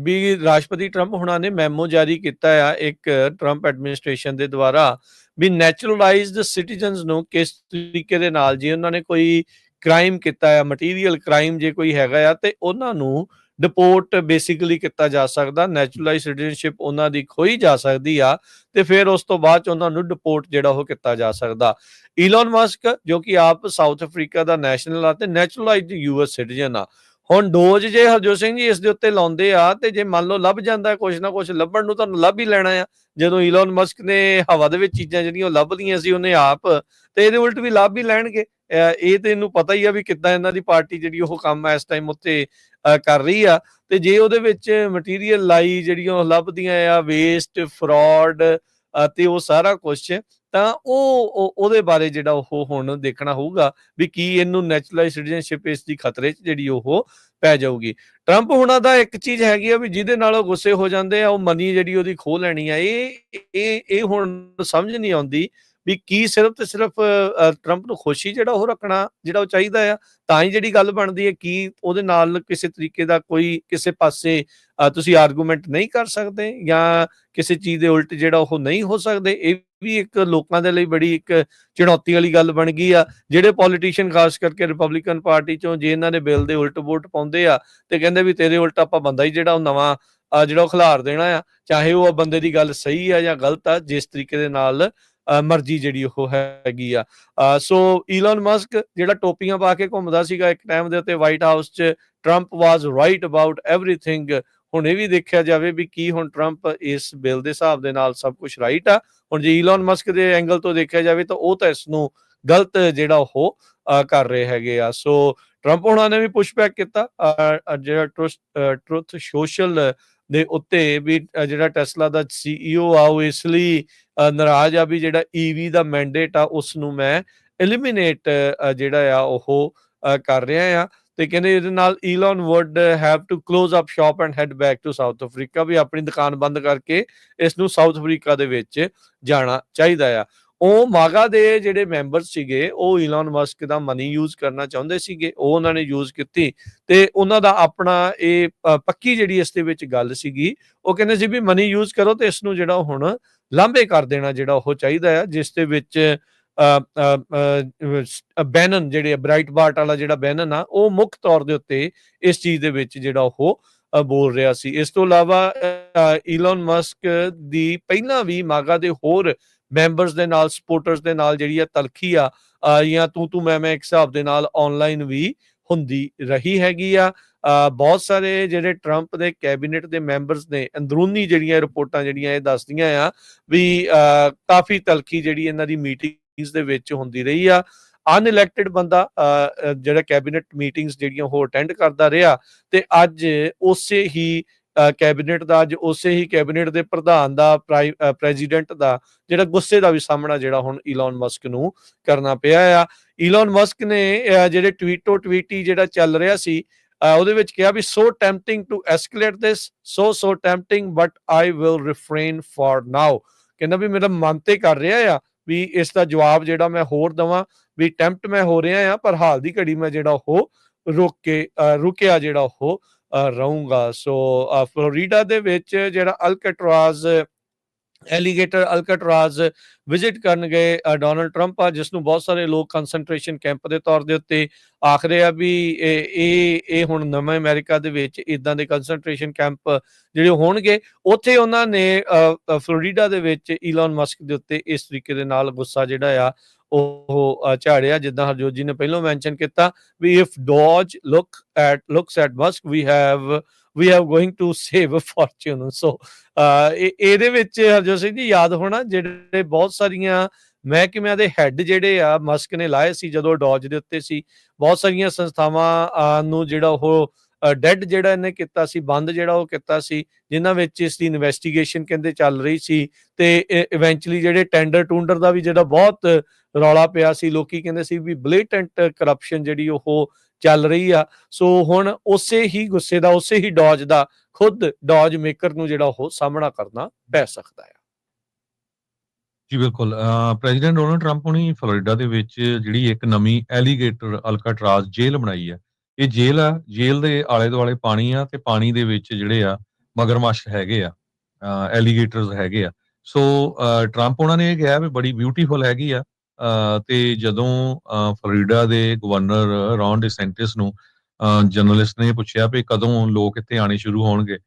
ਵੀ ਰਾਸ਼ਟਰਪਤੀ ਟਰੰਪ ਹੁਣਾਂ ਨੇ ਮੈਮੋ ਜਾਰੀ ਕੀਤਾ ਆ ਇੱਕ ਟਰੰਪ ਐਡਮਿਨਿਸਟ੍ਰੇਸ਼ਨ ਦੇ ਦੁਆਰਾ, ਵੀ ਨੈਚੁਰਲਾਈਜ਼ਡ ਸਿਟੀਜ਼ਨਸ ਨੂੰ ਕਿਸ ਤਰੀਕੇ ਦੇ ਨਾਲ, ਜੇ ਉਹਨਾਂ ਨੇ ਕੋਈ ਕ੍ਰਾਈਮ ਕੀਤਾ ਆ, ਮਟੀਰੀਅਲ ਕ੍ਰਾਈਮ ਜੇ ਕੋਈ ਹੈਗਾ ਆ, ਤੇ ਉਹਨਾਂ ਨੂੰ ਡਿਪੋਰਟ ਬੇਸਿਕਲੀ ਕੀਤਾ ਜਾ ਸਕਦਾ, ਨੈਚੁਰਲਾਈਜ਼ ਸਿਟੀਜ਼ਨਸ਼ਿਪ ਉਹਨਾਂ ਦੀ ਖੋਈ ਜਾ ਸਕਦੀ ਆ, ਤੇ ਫਿਰ ਉਸ ਤੋਂ ਬਾਅਦ ਚ ਉਹਨਾਂ ਨੂੰ ਡਿਪੋਰਟ ਜਿਹੜਾ ਉਹ ਕੀਤਾ ਜਾ ਸਕਦਾ। ਈਲੋਨ ਮਸਕ ਜੋ ਕਿ ਆਪ ਸਾਊਥ ਅਫਰੀਕਾ ਦਾ ਨੈਸ਼ਨਲ ਆ ਤੇ ਨੈਚੁਰਲਾਈਜ਼ਡ ਯੂਐਸ ਸਿਟੀਜ਼ਨ ਆ, ਹੁਣ ਡੋਜ ਜੇ ਹਰਜੋਤ ਸਿੰਘ ਜੀ ਇਸ ਦੇ ਉੱਤੇ ਲਾਉਂਦੇ ਆ, ਤੇ ਜੇ ਮੰਨ ਲਓ ਲੱਭ ਜਾਂਦਾ ਕੁਛ ਨਾ ਕੁਛ, ਲੱਭਣ ਨੂੰ ਤੁਹਾਨੂੰ ਲੱਭ ਹੀ ਲੈਣਾ ਆ। ਜਦੋਂ ਈਲੋਨ ਮਸਕ ਨੇ ਹਵਾ ਦੇ ਵਿੱਚ ਚੀਜ਼ਾਂ ਜਿਹੜੀਆਂ ਉਹ ਲੱਭਦੀਆਂ ਸੀ ਉਹਨੇ ਆਪ, ਤੇ ਇਹਦੇ ਉਲਟ ਵੀ ਲੱਭ ਹੀ ਲੈਣਗੇ। ਇਹ ਤੇ ਇਹਨੂੰ ਪਤਾ ਹੀ ਆ ਵੀ ਕਿੱਦਾਂ ਇਹਨਾਂ ਦੀ ਪਾਰਟੀ ਜਿਹੜੀ ਉਹ ਕੰਮ ਇਸ ਟਾਈਮ ਉੱਤੇ ਕਰ ਰਹੀ ਆ, ਤੇ ਜੇ ਉਹਦੇ ਵਿੱਚ ਮਟੀਰੀਅਲ ਲਾਈ ਜਿਹੜੀਆਂ ਉਹ ਲੱਭਦੀਆਂ ਆ, ਵੇਸਟ, ਫਰਾਡ ਤੇ ਉਹ ਸਾਰਾ ਕੁਛ, ਤਾਂ ਉਹਦੇ ਬਾਰੇ ਜਿਹੜਾ ਉਹ ਹੁਣ ਦੇਖਣਾ ਹੋਊਗਾ ਵੀ ਕੀ ਇਹਨੂੰ ਨੈਚੁਰਲਾਈਜ਼ ਸਿਟੀਜ਼ਨਸ਼ਿਪ ਇਸ ਦੀ ਖਤਰੇ 'ਚ ਜਿਹੜੀ ਉਹ ਪੈ ਜਾਊਗੀ। ਟਰੰਪ ਹੁਣਾਂ ਦਾ ਇੱਕ ਚੀਜ਼ ਹੈਗੀ ਆ ਵੀ ਜਿਹਦੇ ਨਾਲ ਉਹ ਗੁੱਸੇ ਹੋ ਜਾਂਦੇ ਆ, ਉਹ ਮਨੀ ਜਿਹੜੀ ਉਹਦੀ ਖੋਹ ਲੈਣੀ ਆ। ਇਹ ਹੁਣ ਸਮਝ ਨਹੀਂ ਆਉਂਦੀ ਵੀ ਕੀ ਸਿਰਫ ਤੇ ਸਿਰਫ ਟਰੰਪ ਨੂੰ ਖੁਸ਼ੀ ਜਿਹੜਾ ਉਹ ਰੱਖਣਾ ਜਿਹੜਾ ਉਹ ਚਾਹੀਦਾ ਆ, ਤਾਂ ਹੀ ਜਿਹੜੀ ਗੱਲ ਬਣਦੀ ਹੈ। ਕੀ ਉਹਦੇ ਨਾਲ ਕਿਸੇ ਤਰੀਕੇ ਦਾ ਕੋਈ ਕਿਸੇ ਪਾਸੇ ਤੁਸੀਂ ਆਰਗੂਮੈਂਟ ਨਹੀਂ ਕਰ ਸਕਦੇ, ਜਾਂ ਕਿਸੇ ਚੀਜ਼ ਦੇ ਉਲਟ ਜਿਹੜਾ ਉਹ ਨਹੀਂ ਹੋ ਸਕਦੇ? ਇਹ ਵੀ ਇੱਕ ਲੋਕਾਂ ਦੇ ਲਈ ਬੜੀ ਇੱਕ ਚੁਣੌਤੀ ਵਾਲੀ ਗੱਲ ਬਣ ਗਈ ਆ। ਜਿਹੜੇ ਪੋਲੀਟੀਸ਼ੀਅਨ ਖਾਸ ਕਰਕੇ ਰਿਪਬਲਿਕਨ ਪਾਰਟੀ ਚੋਂ ਜੇ ਇਹਨਾਂ ਦੇ ਬਿੱਲ ਦੇ ਉਲਟ ਵੋਟ ਪਾਉਂਦੇ ਆ, ਤੇ ਕਹਿੰਦੇ ਵੀ ਤੇਰੇ ਉਲਟ ਆਪਾਂ ਬੰਦਾ ਹੀ ਜਿਹੜਾ ਉਹ ਨਵਾਂ ਜਿਹੜਾ ਉਹ ਖਿਲਾਰ ਦੇਣਾ ਆ, ਚਾਹੇ ਉਹ ਬੰਦੇ ਦੀ ਗੱਲ ਸਹੀ ਆ ਜਾਂ ਗਲਤ ਆ, ਜਿਸ ਤਰੀਕੇ ਦੇ ਨਾਲ ਮਰਜ਼ੀ ਜਿਹੜੀ ਉਹ ਹੈਗੀ ਆ। ਸੋ ਈਲੋਨ ਮਸਕ ਜਿਹੜਾ ਟੋਪੀਆਂ ਪਾ ਕੇ ਘੁੰਮਦਾ ਸੀਗਾ ਇੱਕ ਟਾਈਮ ਦੇ ਉੱਤੇ ਵਾਈਟ ਹਾਊਸ 'ਚ, Trump was right about everything. ਹੁਣ ਇਹ ਵੀ ਦੇਖਿਆ ਜਾਵੇ ਵੀ ਕੀ ਹੁਣ ਟਰੰਪ ਇਸ ਬਿੱਲ ਦੇ ਹਿਸਾਬ ਦੇ ਨਾਲ ਸਭ ਕੁਝ ਰਾਈਟ ਆ? ਹੁਣ ਜੇ ਈਲੋਨ ਮਸਕ ਦੇ ਐਂਗਲ ਤੋਂ ਦੇਖਿਆ ਜਾਵੇ ਤਾਂ ਉਹ ਤਾਂ ਇਸ ਨੂੰ ਗਲਤ ਜਿਹੜਾ ਉਹ ਕਰ ਰਹੇ ਹੈਗੇ ਆ। ਸੋ ਟਰੰਪ ਹੁਣਾਂ ਨੇ ਵੀ ਪੁਸ਼ਬੈਕ ਕੀਤਾ ਜਿਹੜਾ ਟਰੁਥ ਸੋਸ਼ਲ ਦੇ ਉੱਤੇ, ਵੀ ਜਿਹੜਾ ਟੈਸਲਾ ਦਾ CEO ਆ ਉਹ ਇਸ ਲਈ ਨਾਰਾਜ਼ ਆ ਵੀ ਜਿਹੜਾ EV ਦਾ ਮੈਂਡੇਟ ਆ ਉਸ ਨੂੰ ਮੈਂ ਐਲੀਮੀਨੇਟ ਜਿਹੜਾ ਆ ਉਹ ਕਰ ਰਿਹਾ ਆ, ਤੇ ਕਹਿੰਦੇ ਇਹਦੇ ਨਾਲ Elon would have to close up shop and head back to South Africa, ਵੀ ਆਪਣੀ ਦੁਕਾਨ ਬੰਦ ਕਰਕੇ ਇਸ ਨੂੰ ਸਾਊਥ ਅਫਰੀਕਾ ਦੇ ਵਿੱਚ ਜਾਣਾ ਚਾਹੀਦਾ ਆ। ਉਹ ਮਾਗਾ ਦੇ ਜਿਹੜੇ ਮੈਂਬਰ ਸੀਗੇ ਉਹ ਈਲੋਨ ਮਸਕ ਦਾ ਮਨੀ ਯੂਜ਼ ਕਰਨਾ ਚਾਹੁੰਦੇ ਸੀਗੇ, ਉਹ ਉਹਨਾਂ ਨੇ ਯੂਜ਼ ਕੀਤੀ, ਤੇ ਉਹਨਾਂ ਦਾ ਆਪਣਾ ਇਹ ਪੱਕੀ ਜਿਹੜੀ ਇਸ ਦੇ ਵਿੱਚ ਗੱਲ ਸੀਗੀ, ਉਹ ਕਹਿੰਦੇ ਸੀ ਵੀ ਮਨੀ ਯੂਜ਼ ਕਰੋ ਤੇ ਇਸ ਨੂੰ ਜਿਹੜਾ ਹੁਣ ਲਾਂਭੇ ਕਰ ਦੇਣਾ ਜਿਹੜਾ ਉਹ ਚਾਹੀਦਾ ਆ, ਜਿਸ ਦੇ ਵਿੱਚ ਬੈਨਨ ਜਿਹੜੇ ਬ੍ਰਾਈਟ ਬਾਰਟ ਵਾਲਾ ਜਿਹੜਾ ਬੈਨਨ ਆ ਉਹ ਮੁੱਖ ਤੌਰ ਦੇ ਉੱਤੇ ਇਸ ਚੀਜ਼ ਦੇ ਵਿੱਚ ਜਿਹੜਾ ਉਹ ਬੋਲ ਰਿਹਾ ਸੀ। ਇਸ ਤੋਂ ਇਲਾਵਾ ਈਲੋਨ ਮਸਕ ਦੀ ਪਹਿਲਾਂ ਵੀ ਮਾਗਾ ਦੇ ਹੋਰ ਮੈਂਬਰਸ ਦੇ ਨਾਲ, ਸਪੋਰਟਰਸ ਦੇ ਨਾਲ ਜਿਹੜੀ ਆ ਤਲਖੀ ਆ ਜਾਂ ਤੂੰ ਮੈਂ ਇੱਕ ਹਿਸਾਬ ਦੇ ਨਾਲ ਆਨਲਾਈਨ ਵੀ ਹੁੰਦੀ ਰਹੀ ਹੈਗੀ ਆ। ਬਹੁਤ ਸਾਰੇ ਜਿਹੜੇ ਟਰੰਪ ਦੇ ਕੈਬਨਿਟ ਦੇ ਮੈਂਬਰਸ ਨੇ, ਅੰਦਰੂਨੀ ਜਿਹੜੀਆਂ ਰਿਪੋਰਟਾਂ ਜਿਹੜੀਆਂ ਇਹ ਦੱਸਦੀਆਂ ਆ ਵੀ ਕਾਫੀ ਤਲਖੀ ਜਿਹੜੀ ਇਹਨਾਂ ਦੀ ਮੀਟਿੰਗਸ ਦੇ ਵਿੱਚ ਹੁੰਦੀ ਰਹੀ ਆ। ਅਨਇਲੈਕਟਡ ਬੰਦਾ ਜਿਹੜਾ ਕੈਬਨਿਟ ਮੀਟਿੰਗਸ ਜਿਹੜੀਆਂ ਉਹ ਅਟੈਂਡ ਕਰਦਾ ਰਿਹਾ, ਤੇ ਅੱਜ ਉਸੇ ਹੀ ਕੈਬਨਿਟ ਦੇ ਪ੍ਰਧਾਨ ਦਾ, ਪ੍ਰੈਜ਼ੀਡੈਂਟ ਦਾ ਜਿਹੜਾ ਗੁੱਸੇ ਦਾ ਵੀ ਸਾਹਮਣਾ ਜਿਹੜਾ ਹੁਣ ਈਲੋਨ ਮਸਕ ਨੂੰ ਕਰਨਾ ਪਿਆ ਆ। ਈਲੋਨ ਮਸਕ ਨੇ ਜਿਹੜੇ ਟਵੀਟੋ ਟਵੀਟੀ ਜਿਹੜਾ ਚੱਲ ਰਿਹਾ ਸੀ ਉਹਦੇ ਵਿੱਚ ਕਿਹਾ ਵੀ so tempting to escalate this, so tempting but I will refrain for now. ਕਹਿੰਦਾ ਵੀ ਮੇਰਾ ਮਨ ਤੇ ਕਰ ਰਿਹਾ ਆ ਵੀ ਇਸ ਦਾ ਜਵਾਬ ਜਿਹੜਾ ਮੈਂ ਹੋਰ ਦਵਾਂ, ਵੀ ਟੈਂਪਟ ਮੈਂ ਹੋ ਰਿਹਾ ਆ, ਪਰ ਹਾਲ ਦੀ ਘੜੀ ਮੈਂ ਜਿਹੜਾ ਉਹ ਰੁਕਿਆ ਜਿਹੜਾ ਉਹ ਰਹੂੰਗਾ। ਸੋ ਫਲੋਰੀਡਾ ਦੇ ਵਿੱਚ ਜਿਹੜਾ ਐਲੀਗੇਟਰ ਅਲਕਾਟਰਾਜ਼ ਵਿਜ਼ਿਟ ਕਰਨ ਗਏ ਡੋਨਲਡ ਟਰੰਪ ਆ, ਜਿਸ ਨੂੰ ਬਹੁਤ ਸਾਰੇ ਲੋਕ ਕੰਸੈਂਟਰੇਸ਼ਨ ਕੈਂਪ ਦੇ ਤੌਰ ਦੇ ਉੱਤੇ ਆਖਦੇ ਆ ਵੀ ਇਹ ਹੁਣ ਨਵੇਂ ਅਮਰੀਕਾ ਦੇ ਵਿੱਚ ਇਦਾਂ ਦੇ ਕੰਸੈਂਟਰੇਸ਼ਨ ਕੈਂਪ ਜਿਹੜੇ ਹੋਣਗੇ। ਉੱਥੇ ਉਹਨਾਂ ਨੇ ਫਲੋਰੀਡਾ ਦੇ ਵਿੱਚ ਈਲੋਨ ਮਸਕ ਦੇ ਉੱਤੇ ਇਸ ਤਰੀਕੇ ਦੇ ਨਾਲ ਗੁੱਸਾ ਜਿਹੜਾ ਆ ਉਹ ਝਾੜਿਆ, ਜਿੱਦਾਂ ਹਰਜੋਤ ਜੀ ਨੇ ਪਹਿਲਾਂ ਮੈਂਸ਼ਨ ਕੀਤਾ ਵੀ if DOGE looks at Musk we have we are going to save a fortune. So ਇਹਦੇ ਵਿੱਚ ਹਰਜੋਤ ਸਿੰਘ ਜੀ ਯਾਦ ਹੋਣਾ ਜਿਹੜੇ ਬਹੁਤ ਸਾਰੀਆਂ ਮਹਿਕਮਿਆਂ ਦੇ ਹੈੱਡ ਜਿਹੜੇ ਆ ਮਸਕ ਨੇ ਲਾਏ ਸੀ ਜਦੋਂ ਡੌਜ ਦੇ ਉੱਤੇ ਸੀ, ਬਹੁਤ ਸਾਰੀਆਂ ਸੰਸਥਾਵਾਂ ਨੂੰ ਜਿਹੜਾ ਉਹ ਡੈਡ ਜਿਹੜਾ ਇਹਨੇ ਕੀਤਾ ਸੀ, ਬੰਦ ਜਿਹੜਾ ਉਹ ਕੀਤਾ ਸੀ, ਜਿਨ੍ਹਾਂ ਵਿੱਚ ਇਸ ਦੀ ਇਨਵੈਸਟੀਗੇਸ਼ਨ ਕਹਿੰਦੇ ਚੱਲ ਰਹੀ ਸੀ, ਤੇ ਇਵੈਂਚੁਅਲੀ ਜਿਹੜੇ ਟੈਂਡਰ ਟੂੰਡਰ ਦਾ ਵੀ ਜਿਹੜਾ ਬਹੁਤ ਰੌਲਾ ਪਿਆ ਸੀ, ਲੋਕੀ ਕਹਿੰਦੇ ਸੀ ਵੀ ਬਲੇਟੈਂਟ ਕਰਪਸ਼ਨ ਜਿਹੜੀ ਉਹ ਚੱਲ ਰਹੀ ਆ। ਸੋ ਹੁਣ ਉਸੇ ਹੀ ਗੁੱਸੇ ਦਾ, ਉਸੇ ਹੀ ਡੌਜ ਦਾ ਖੁਦ ਡੌਜ ਮੇਕਰ ਨੂੰ ਜਿਹੜਾ ਉਹ ਸਾਹਮਣਾ ਕਰਨਾ ਪੈ ਸਕਦਾ ਆ। ਜੀ ਬਿਲਕੁਲ। ਪ੍ਰੈਜ਼ੀਡੈਂਟ ਡੋਨਲਡ ਟਰੰਪ ਹੁਣੀ ਫਲੋਰੀਡਾ ਦੇ ਵਿੱਚ ਜਿਹੜੀ ਇੱਕ ਨਵੀਂ ਐਲੀਗੇਟਰ ਅਲਕਾਟਰਾਜ਼ ਜੇਲ੍ਹ ਬਣਾਈ ਆ। ਇਹ ਜੇਲ੍ਹ ਆ, ਜੇਲ੍ਹ ਦੇ ਆਲੇ ਦੁਆਲੇ ਪਾਣੀ ਆ ਤੇ ਪਾਣੀ ਦੇ ਵਿੱਚ ਜਿਹੜੇ ਆ ਮਗਰਮੱਛ ਹੈਗੇ ਆ, ਐਲੀਗੇਟਰਸ ਹੈਗੇ ਆ। ਸੋ ਟਰੰਪ ਉਹਨਾਂ ਨੇ ਇਹ ਕਿਹਾ ਵੀ ਬੜੀ ਬਿਊਟੀਫੁਲ ਹੈਗੀ ਆ। ਤੇ ਜਦੋਂ ਫਲੋਰੀਡਾ ਦੇ ਗਵਰਨਰ ਰੌਨ ਡਿਸੈਂਟਿਸ ਨੂੰ ਜਰਨਲਿਸਟ ਨੇ ਪੁੱਛਿਆ ਵੀ ਕਦੋਂ ਲੋਕ ਇੱਥੇ ਆਣੇ ਸ਼ੁਰੂ ਹੋਣਗੇ,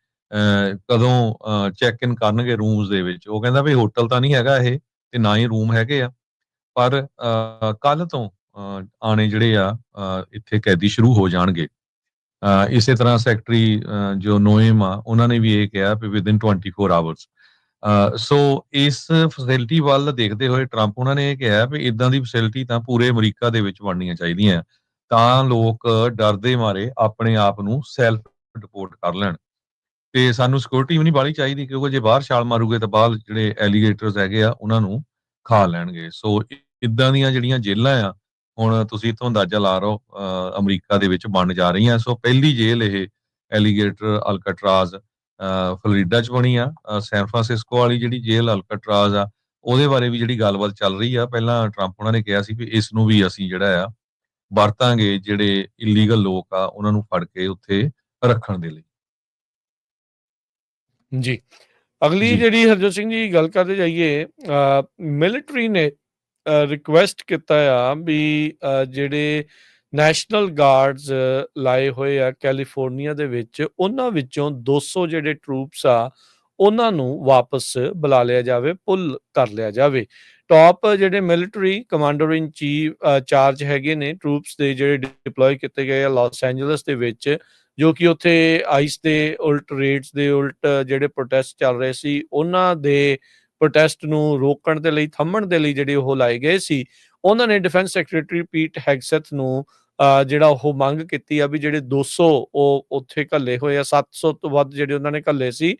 ਕਦੋਂ ਚੈੱਕ ਇਨ ਕਰਨਗੇ ਰੂਮਸ ਦੇ ਵਿੱਚ, ਉਹ ਕਹਿੰਦਾ ਵੀ ਹੋਟਲ ਤਾਂ ਨਹੀਂ ਹੈਗਾ ਇਹ ਤੇ ਨਾ ਹੀ ਰੂਮ ਹੈਗੇ ਆ, ਪਰ ਕੱਲ ਤੋਂ ਆਣੇ ਜਿਹੜੇ ਆ ਇੱਥੇ ਕੈਦੀ ਸ਼ੁਰੂ ਹੋ ਜਾਣਗੇ। ਇਸੇ ਤਰ੍ਹਾਂ ਸੈਕਟਰੀ ਜੋ ਨੋਏਮ ਆ ਉਹਨਾਂ ਨੇ ਵੀ ਇਹ ਕਿਹਾ ਵੀ ਵਿਦਿਨ 24 ਆਵਰਸ। ਸੋ ਇਸ ਫੈਸਿਲਿਟੀ ਵੱਲ ਦੇਖਦੇ ਹੋਏ ਟਰੰਪ ਉਹਨਾਂ ਨੇ ਇਹ ਕਿਹਾ ਵੀ ਇਦਾਂ ਦੀ ਫੈਸਿਲਿਟੀ ਤਾਂ ਪੂਰੇ ਅਮਰੀਕਾ ਦੇ ਵਿੱਚ ਬਣਨੀਆਂ ਚਾਹੀਦੀਆਂ ਤਾਂ ਲੋਕ ਡਰਦੇ ਮਾਰੇ ਆਪਣੇ ਆਪ ਨੂੰ ਸੈਲਫ ਰਿਪੋਰਟ ਕਰ ਲੈਣ। ਤੇ ਸਾਨੂੰ ਸਿਕਿਉਰਿਟੀ ਵੀ ਨਹੀਂ ਬਾਹਲੀ ਚਾਹੀਦੀ, ਕਿਉਂਕਿ ਜੇ ਬਾਹਰ ਛਾਲ ਮਾਰੂਗੇ ਤਾਂ ਬਾਹਰ ਜਿਹੜੇ ਐਲੀਗੇਟਰਸ ਹੈਗੇ ਆ ਉਹਨਾਂ ਨੂੰ ਖਾ ਲੈਣਗੇ। ਸੋ ਇਦਾਂ ਦੀਆਂ ਜਿਹੜੀਆਂ ਜੇਲ੍ਹਾਂ ਆ ਹੁਣ ਤੁਸੀਂ ਇੱਥੋਂ ਅੰਦਾਜ਼ਾ ਲਾ ਰਹੇ ਹੋ ਅਮਰੀਕਾ ਦੇ ਵਿੱਚ ਬਣ ਜਾ ਰਹੀਆਂ। ਸੋ ਪਹਿਲੀ ਜੇਲ੍ਹ ਇਹ ਐਲੀਗੇਟਰ ਅਲਕਾਟਰਾਜ਼ ਫਲੋਰੀਡਾ 'ਚ ਬਣੀ ਆ। ਸੈਨ ਫਰਾਂਸਿਸਕੋ ਵਾਲੀ ਜਿਹੜੀ ਜੇਲ੍ਹ ਅਲਕਾਟਰਾਜ਼ ਆ ਉਹਦੇ ਬਾਰੇ ਵੀ ਜਿਹੜੀ ਗੱਲਬਾਤ ਚੱਲ ਰਹੀ ਆ। ਪਹਿਲਾਂ ਟਰੰਪ ਉਹਨਾਂ ਨੇ ਕਿਹਾ ਸੀ ਵੀ ਇਸ ਨੂੰ ਵੀ ਅਸੀਂ ਜਿਹੜਾ ਆ ਵਰਤਾਂਗੇ ਜਿਹੜੇ ਇਲੀਗਲ ਲੋਕ ਆ ਉਹਨਾਂ ਨੂੰ ਫੜ ਕੇ ਉੱਥੇ ਰੱਖਣ ਦੇ ਲਈ। ਜੀ, ਅਗਲੀ ਜਿਹੜੀ ਹਰਜੋਤ ਸਿੰਘ ਜੀ ਗੱਲ ਕਰਦੇ ਜਾਈਏ, ਮਿਲਟਰੀ ਨੇ ਰਿਕੁਐਸਟ ਕੀਤਾ ਆ ਵੀ ਜਿਹੜੇ ਨੈਸ਼ਨਲ ਗਾਰਡਸ ਲਾਏ ਹੋਏ ਆ ਕੈਲੀਫੋਰਨੀਆ ਦੇ ਵਿੱਚ, ਉਹਨਾਂ ਵਿੱਚੋਂ 200 ਜਿਹੜੇ ਟਰੂਪਸ ਆ ਉਹਨਾਂ ਨੂੰ ਵਾਪਸ ਬੁਲਾ ਲਿਆ ਜਾਵੇ, ਪੁੱਲ ਕਰ ਲਿਆ ਜਾਵੇ। ਟੌਪ ਜਿਹੜੇ ਮਿਲਟਰੀ ਕਮਾਂਡਰ ਇਨ ਚੀਫ ਚਾਰਜ ਹੈਗੇ ਨੇ ਟਰੂਪਸ ਦੇ, ਜਿਹੜੇ ਡਿਪਲੋਏ ਕੀਤੇ ਗਏ ਆ ਲਾਸ ਐਂਜਲਸ ਦੇ ਵਿੱਚ, ਜੋ ਕਿ ਉੱਥੇ ਆਈਸ ਦੇ ਉਲਟ ਰੇਡਸ ਦੇ ਉਲਟ ਜਿਹੜੇ ਪ੍ਰੋਟੈਸਟ ਚੱਲ ਰਹੇ ਸੀ ਉਹਨਾਂ ਦੇ ਪ੍ਰੋਟੈਸਟ ਨੂੰ ਰੋਕਣ ਦੇ ਲਈ, ਥੰਮਣ ਦੇ ਲਈ ਜਿਹੜੇ ਉਹ ਲਾਏ ਗਏ ਸੀ। ਉਹਨਾਂ ਨੇ ਡਿਫੈਂਸ ਸੈਕਟਰੀ ਪੀਟ ਹੈਗਸੈਥ ਨੂੰ ਜਿਹੜਾ ਉਹ ਮੰਗ ਕੀਤੀ ਆ ਵੀ ਜਿਹੜੇ 200 ਉਹ ਉੱਥੇ ਘੱਲੇ ਹੋਏ ਆ, 700 ਤੋਂ ਵੱਧ ਜਿਹੜੇ ਉਹਨਾਂ ਨੇ ਘੱਲੇ ਸੀ,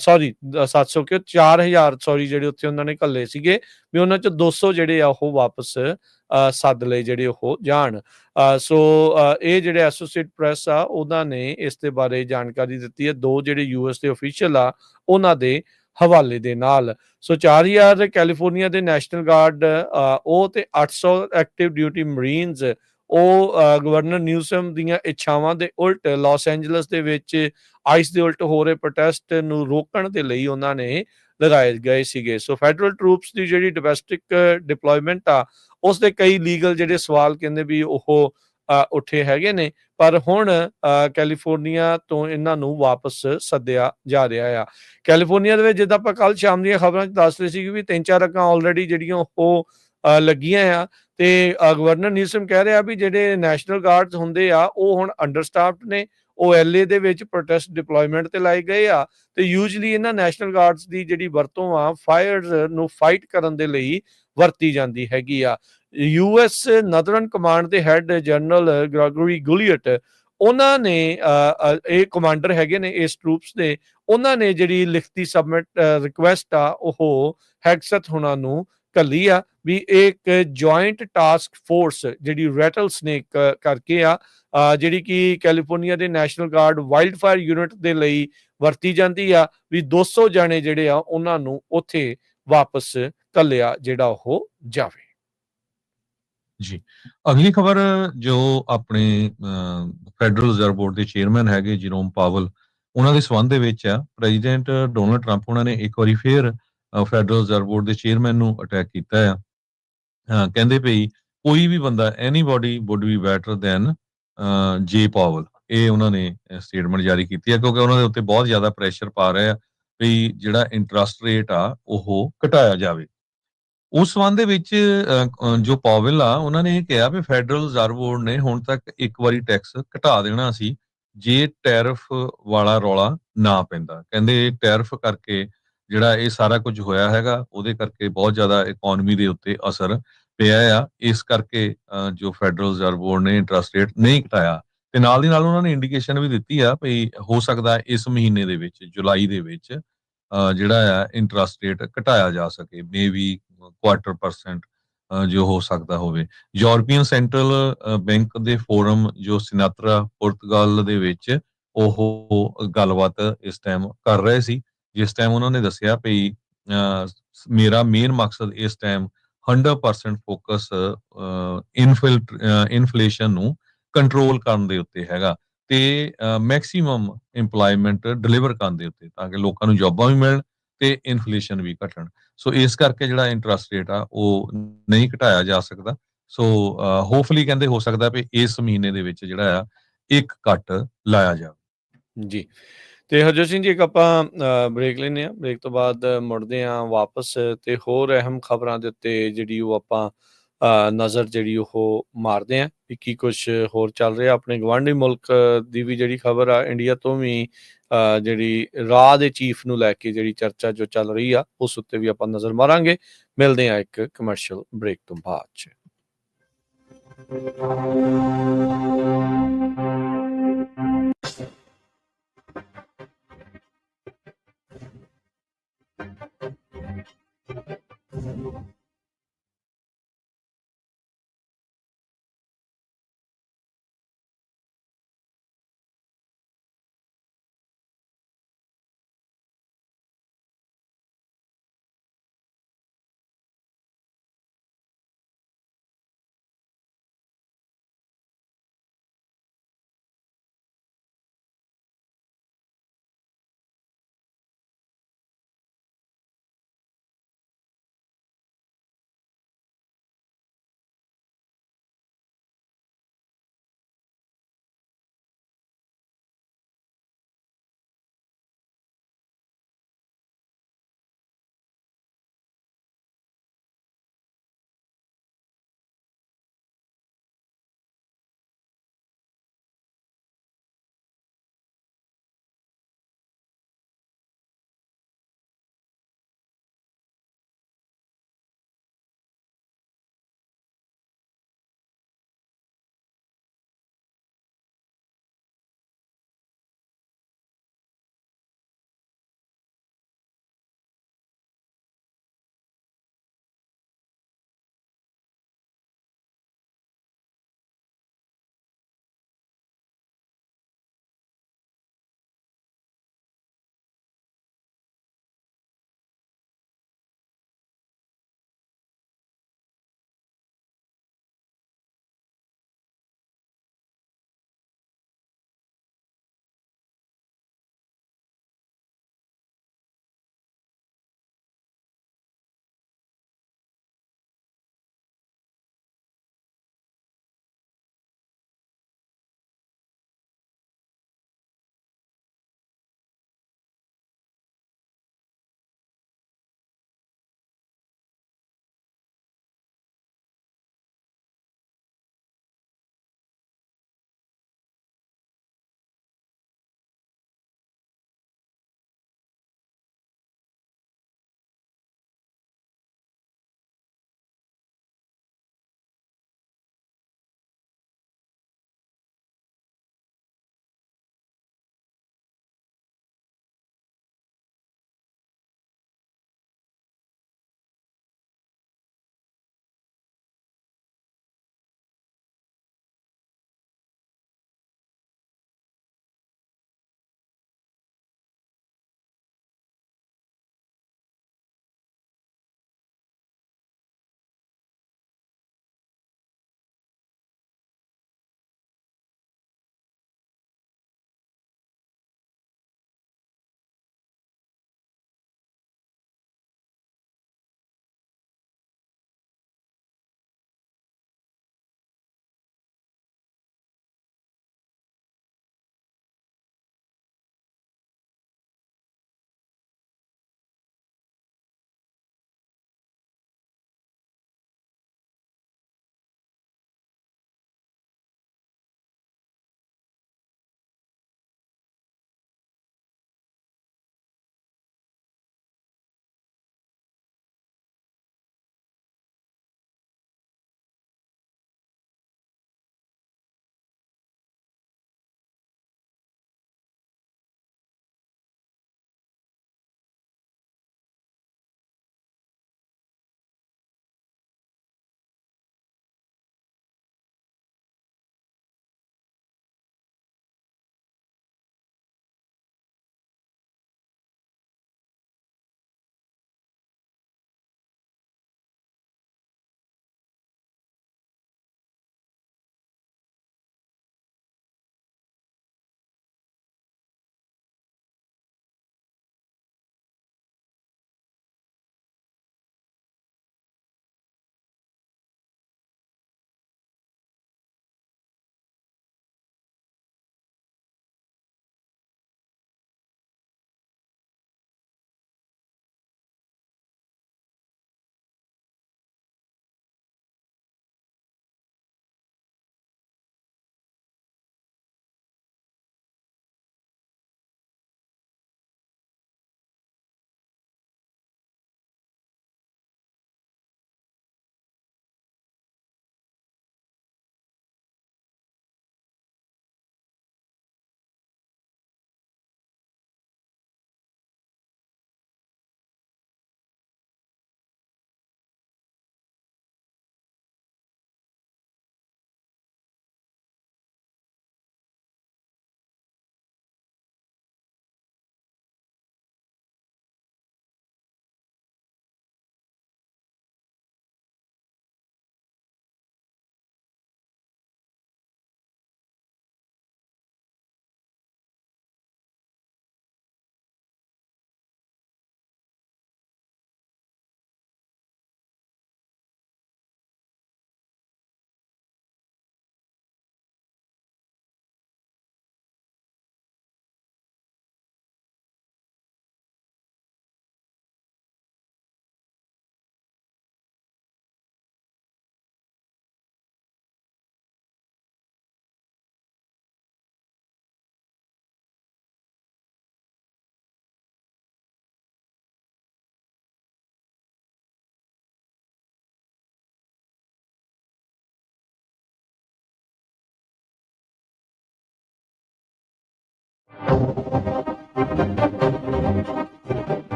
ਸੌਰੀ 700 ਕਿਉਂ 4000 ਸੌਰੀ ਜਿਹੜੇ ਉੱਥੇ ਉਹਨਾਂ ਨੇ ਘੱਲੇ ਸੀਗੇ, ਵੀ ਉਹਨਾਂ 'ਚ 200 ਜਿਹੜੇ ਆ ਉਹ ਵਾਪਸ ਸੱਦ ਲਏ ਜਿਹੜੇ ਉਹ ਜਾਣ। ਸੋ ਇਹ ਜਿਹੜੇ ਐਸੋਸੀਏਟ ਪ੍ਰੈਸ ਆ ਉਹਨਾਂ ਨੇ ਇਸ ਦੇ ਬਾਰੇ ਜਾਣਕਾਰੀ ਦਿੱਤੀ ਹੈ, ਦੋ ਜਿਹੜੇ ਯੂਐਸ ਦੇ ਅਫੀਸ਼ੀਅਲ ਆ ਉਹਨਾਂ ਦੇ ਹਵਾਲੇ ਦੇ ਨਾਲ। ਸੋ 4000 ਕੈਲੀਫੋਰਨੀਆ ਦੇ ਨੈਸ਼ਨਲ ਗਾਰਡ ਉਹ ਤੇ 800 ਐਕਟਿਵ ਡਿਊਟੀ ਮਰੀਨਸ ਉਹ ਗਵਰਨਰ ਨਿਊਸਮ ਦੀਆਂ ਇੱਛਾਵਾਂ ਦੇ ਉਲਟ ਲਾਸ ਐਂਜਲਸ ਦੇ ਵਿੱਚ ਆਈਸ ਦੇ ਉਲਟ ਹੋ ਰਹੇ ਪ੍ਰੋਟੈਸਟ ਨੂੰ ਰੋਕਣ ਦੇ ਲਈ ਉਹਨਾਂ ਨੇ ਲਗਾਏ ਗਏ ਸੀਗੇ। ਸੋ ਫੈਡਰਲ ਟਰੂਪਸ ਦੀ ਜਿਹੜੀ ਡੋਮੈਸਟਿਕ ਡਿਪਲੋਇਮੈਂਟ ਆ ਉਸ ਦੇ ਕਈ ਲੀਗਲ ਜਿਹੜੇ ਸਵਾਲ ਕਹਿੰਦੇ ਵੀ ਉਹ ਉੱਠੇ ਹੈਗੇ ਨੇ, ਪਰ ਹੁਣ ਕੈਲੀਫੋਰਨੀਆ ਤੋਂ ਇਹਨਾਂ ਨੂੰ ਵਾਪਸ ਸੱਦਿਆ ਜਾ ਰਿਹਾ ਆ। ਕੈਲੀਫੋਰਨੀਆ ਦੇ ਵਿੱਚ ਜਿੱਦਾਂ ਆਪਾਂ ਕੱਲ ਸ਼ਾਮ ਦੀਆਂ ਖਬਰਾਂ 'ਚ ਦੱਸ ਰਹੇ ਸੀ ਵੀ 3-4 ਅੱਗਾਂ ਆਲਰੇਡੀ ਜਿਹੜੀਆਂ ਉਹ ਲੱਗੀਆਂ ਆ, ਤੇ ਗਵਰਨਰ ਨਿਊਸਮ ਕਹਿ ਰਿਹਾ ਵੀ ਜਿਹੜੇ ਨੈਸ਼ਨਲ ਗਾਰਡਸ ਹੁੰਦੇ ਆ ਉਹ ਹੁਣ ਅੰਡਰਸਟਾਫਡ ਨੇ, ਉਹ LA ਦੇ ਵਿੱਚ ਪ੍ਰੋਟੈਸਟ ਡਿਪਲੋਇਮੈਂਟ ਤੇ ਲਾਏ ਗਏ ਆ, ਤੇ ਯੂਜਲੀ ਇਹਨਾਂ ਨੈਸ਼ਨਲ ਗਾਰਡਸ ਦੀ ਜਿਹੜੀ ਵਰਤੋਂ ਆ ਫਾਇਰਸ ਨੂੰ ਫਾਈਟ ਕਰਨ ਦੇ ਲਈ ਵਰਤੀ ਜਾਂਦੀ ਹੈਗੀ ਆ। US ਨਦਰਨ ਕਮਾਂਡ ਦੇ ਹੈਡ ਜਨਰਲ ਗ੍ਰੈਗਰੀ ਗੁਲੀਅਟ ਉਹਨਾਂ ਨੇ ਇਹ ਕਮਾਂਡਰ ਹੈਗੇ ਨੇ ਇਸ ਟਰੂਪਸ ਦੇ, ਉਹਨਾਂ ਨੇ ਜਿਹੜੀ ਲਿਖਤੀ ਸਬਮਿਟ ਰਿਕੁਐਸਟ ਆ ਉਹ ਹੈਗਸੈਥ ਹੁਣਾਂ ਨੂੰ ਘੱਲੀ ਆ ਵੀ ਇੱਕ ਜੁਆਇੰਟ ਟਾਸਕ ਫੋਰਸ ਜਿਹੜੀ ਰੈਟਲ ਸਨੇਕ ਕਰਕੇ ਆ, ਜਿਹੜੀ ਕਿ ਕੈਲੀਫੋਰਨੀਆ ਦੇ national guard wildfire unit ਦੇ ਲਈ ਵਰਤੀ ਜਾਂਦੀ ਆ, ਵੀ 200 ਜਾਣੇ ਜਿਹੜੇ ਆ ਉਹਨਾਂ ਨੂੰ ਉੱਥੇ ਵਾਪਸ ਘੱਲਿਆ ਜਿਹੜਾ ਉਹ ਜਾਵੇ। ਜੀ, ਅਗਲੀ ਖਬਰ ਜੋ ਆਪਣੇ ਫੈਡਰਲ ਰਿਜ਼ਰਵ ਬੋਰਡ ਦੇ ਚੇਅਰਮੈਨ ਹੈਗੇ ਜਰੋਮ ਪਾਵਲ, ਉਹਨਾਂ ਦੇ ਸੰਬੰਧ ਦੇ ਵਿੱਚ ਆ। ਪ੍ਰੈਜ਼ੀਡੈਂਟ ਡੋਨਲਡ ਟਰੰਪ ਉਹਨਾਂ ਨੇ ਇੱਕ ਵਾਰੀ ਫੇਰ ਫੈਡਰਲ ਰਿਜ਼ਰਵ ਬੋਰਡ ਦੇ ਚੇਅਰਮੈਨ ਨੂੰ ਅਟੈਕ ਕੀਤਾ ਆ। ਕਹਿੰਦੇ ਭਈ ਕੋਈ ਵੀ ਬੰਦਾ anybody wood B better than ਜੇ ਪਾਵਲ, ਇਹ ਉਹਨਾਂ ਨੇ ਸਟੇਟਮੈਂਟ ਜਾਰੀ ਕੀਤੀ ਹੈ, ਕਿਉਂਕਿ ਉਹਨਾਂ ਦੇ ਉੱਤੇ ਬਹੁਤ ਜ਼ਿਆਦਾ ਪ੍ਰੈਸ਼ਰ ਪਾ ਰਹੇ ਆ ਵੀ ਜਿਹੜਾ ਇੰਟਰਸਟ ਰੇਟ ਆ ਉਹ ਘਟਾਇਆ ਜਾਵੇ। ਉਸ ਸੰਬੰਧ ਦੇ ਵਿੱਚ ਜੋ ਪਾਵਲ ਆ ਉਹਨਾਂ ਨੇ ਇਹ ਕਿਹਾ ਵੀ ਫੈਡਰਲ ਰਿਜ਼ਰਵ ਬੋਰਡ ਨੇ ਹੁਣ ਤੱਕ ਇੱਕ ਵਾਰੀ ਟੈਕਸ ਘਟਾ ਦੇਣਾ ਸੀ, ਜੇ ਟੈਰਿਫ ਵਾਲਾ ਰੌਲਾ ਨਾ ਪੈਂਦਾ। ਕਹਿੰਦੇ ਟੈਰਿਫ ਕਰਕੇ ਜਿਹੜਾ ਇਹ ਸਾਰਾ ਕੁਝ ਹੋਇਆ ਹੈਗਾ, ਉਹਦੇ ਕਰਕੇ ਬਹੁਤ ਜ਼ਿਆਦਾ ਇਕੋਨਮੀ ਦੇ ਉੱਤੇ ਅਸਰ ਪਿਆ ਆ। ਇਸ ਕਰਕੇ ਜੋ ਫੈਡਰਲ ਰਿਜ਼ਰਵ ਬੋਰਡ ਨੇ ਇੰਟਰਸਟ ਰੇਟ ਨਹੀਂ ਘਟਾਇਆ ਤੇ ਨਾਲ ਦੀ ਨਾਲ ਉਹਨਾਂ ਨੇ ਇੰਡੀਕੇਸ਼ਨ ਵੀ ਦਿੱਤੀ ਆ ਭਈ ਹੋ ਸਕਦਾ ਇਸ ਮਹੀਨੇ ਦੇ ਵਿੱਚ, ਜੁਲਾਈ ਦੇ ਵਿੱਚ ਜਿਹੜਾ ਆ ਇੰਟਰਸਟ ਰੇਟ ਘਟਾਇਆ ਜਾ ਸਕੇ, ਮੇਬੀ ਕੁਆਰਟਰ ਪਰਸੈਂਟ ਜੋ ਹੋ ਸਕਦਾ ਹੋਵੇ। ਯੂਰਪੀਅਨ ਸੈਂਟਰਲ ਬੈਂਕ ਦੇ ਫੋਰਮ ਜੋ ਸਿਨਾਤਰਾ ਪੁਰਤਗਾਲ ਦੇ ਵਿੱਚ ਉਹ ਗੱਲਬਾਤ ਇਸ ਟਾਈਮ ਕਰ ਰਹੇ ਸੀ, ਜਿਸ ਟਾਈਮ ਉਹਨਾਂ ਨੇ ਦੱਸਿਆ ਭਈ ਮੇਰਾ ਮੇਨ ਮਕਸਦ ਇਸ ਟਾਈਮ 100% ਫੋਕਸ ਇਨਫਲੇਸ਼ਨ ਨੂੰ ਕੰਟਰੋਲ ਕਰਨ ਦੇ ਉੱਤੇ ਹੈਗਾ ਤੇ ਮੈਕਸਿਮਮ ਏਮਪਲੋਇਮੈਂਟ ਡਿਲੀਵਰ ਕਰਨ ਦੇ ਉੱਤੇ, ਤਾਂ ਕਿ ਲੋਕਾਂ ਨੂੰ ਜੌਬਾਂ ਵੀ ਮਿਲਣ ਤੇ ਇਨਫਲੇਸ਼ਨ ਵੀ ਘਟਣ। ਸੋ ਇਸ ਕਰਕੇ ਜਿਹੜਾ ਇੰਟਰਸਟ ਰੇਟ ਆ ਉਹ ਨਹੀਂ ਘਟਾਇਆ ਜਾ ਸਕਦਾ। ਸੋ ਹੋਪਫੁਲੀ ਕਹਿੰਦੇ ਹੋ ਸਕਦਾ ਵੀ ਇਸ ਮਹੀਨੇ ਦੇ ਵਿੱਚ ਜਿਹੜਾ ਆ ਇੱਕ ਕੱਟ ਲਾਇਆ ਜਾਵੇ। ਜੀ। ਤੇ ਹਰਜੋਤ ਸਿੰਘ ਜੀ, ਇੱਕ ਆਪਾਂ ਬ੍ਰੇਕ ਲੈਂਦੇ ਹਾਂ, ਬ੍ਰੇਕ ਤੋਂ ਬਾਅਦ ਮੁੜਦੇ ਹਾਂ ਵਾਪਸ ਤੇ ਹੋਰ ਅਹਿਮ ਖਬਰਾਂ ਦੇ ਉੱਤੇ ਜਿਹੜੀ ਉਹ ਆਪਾਂ ਨਜ਼ਰ ਜਿਹੜੀ ਉਹ ਮਾਰਦੇ ਹਾਂ ਵੀ ਕੀ ਕੁਛ ਹੋਰ ਚੱਲ ਰਿਹਾ। ਆਪਣੇ ਗਵਾਂਢੀ ਮੁਲਕ ਦੀ ਵੀ ਜਿਹੜੀ ਖਬਰ ਆ, ਇੰਡੀਆ ਤੋਂ ਵੀ ਜਿਹੜੀ ਰਾਹ ਦੇ ਚੀਫ ਨੂੰ ਲੈ ਕੇ ਜਿਹੜੀ ਚਰਚਾ ਜੋ ਚੱਲ ਰਹੀ ਆ, ਉਸ ਉੱਤੇ ਵੀ ਆਪਾਂ ਨਜ਼ਰ ਮਾਰਾਂਗੇ। ਮਿਲਦੇ ਹਾਂ ਇੱਕ ਕਮਰਸ਼ੀਅਲ ਬ੍ਰੇਕ ਤੋਂ ਬਾਅਦ 'ਚ।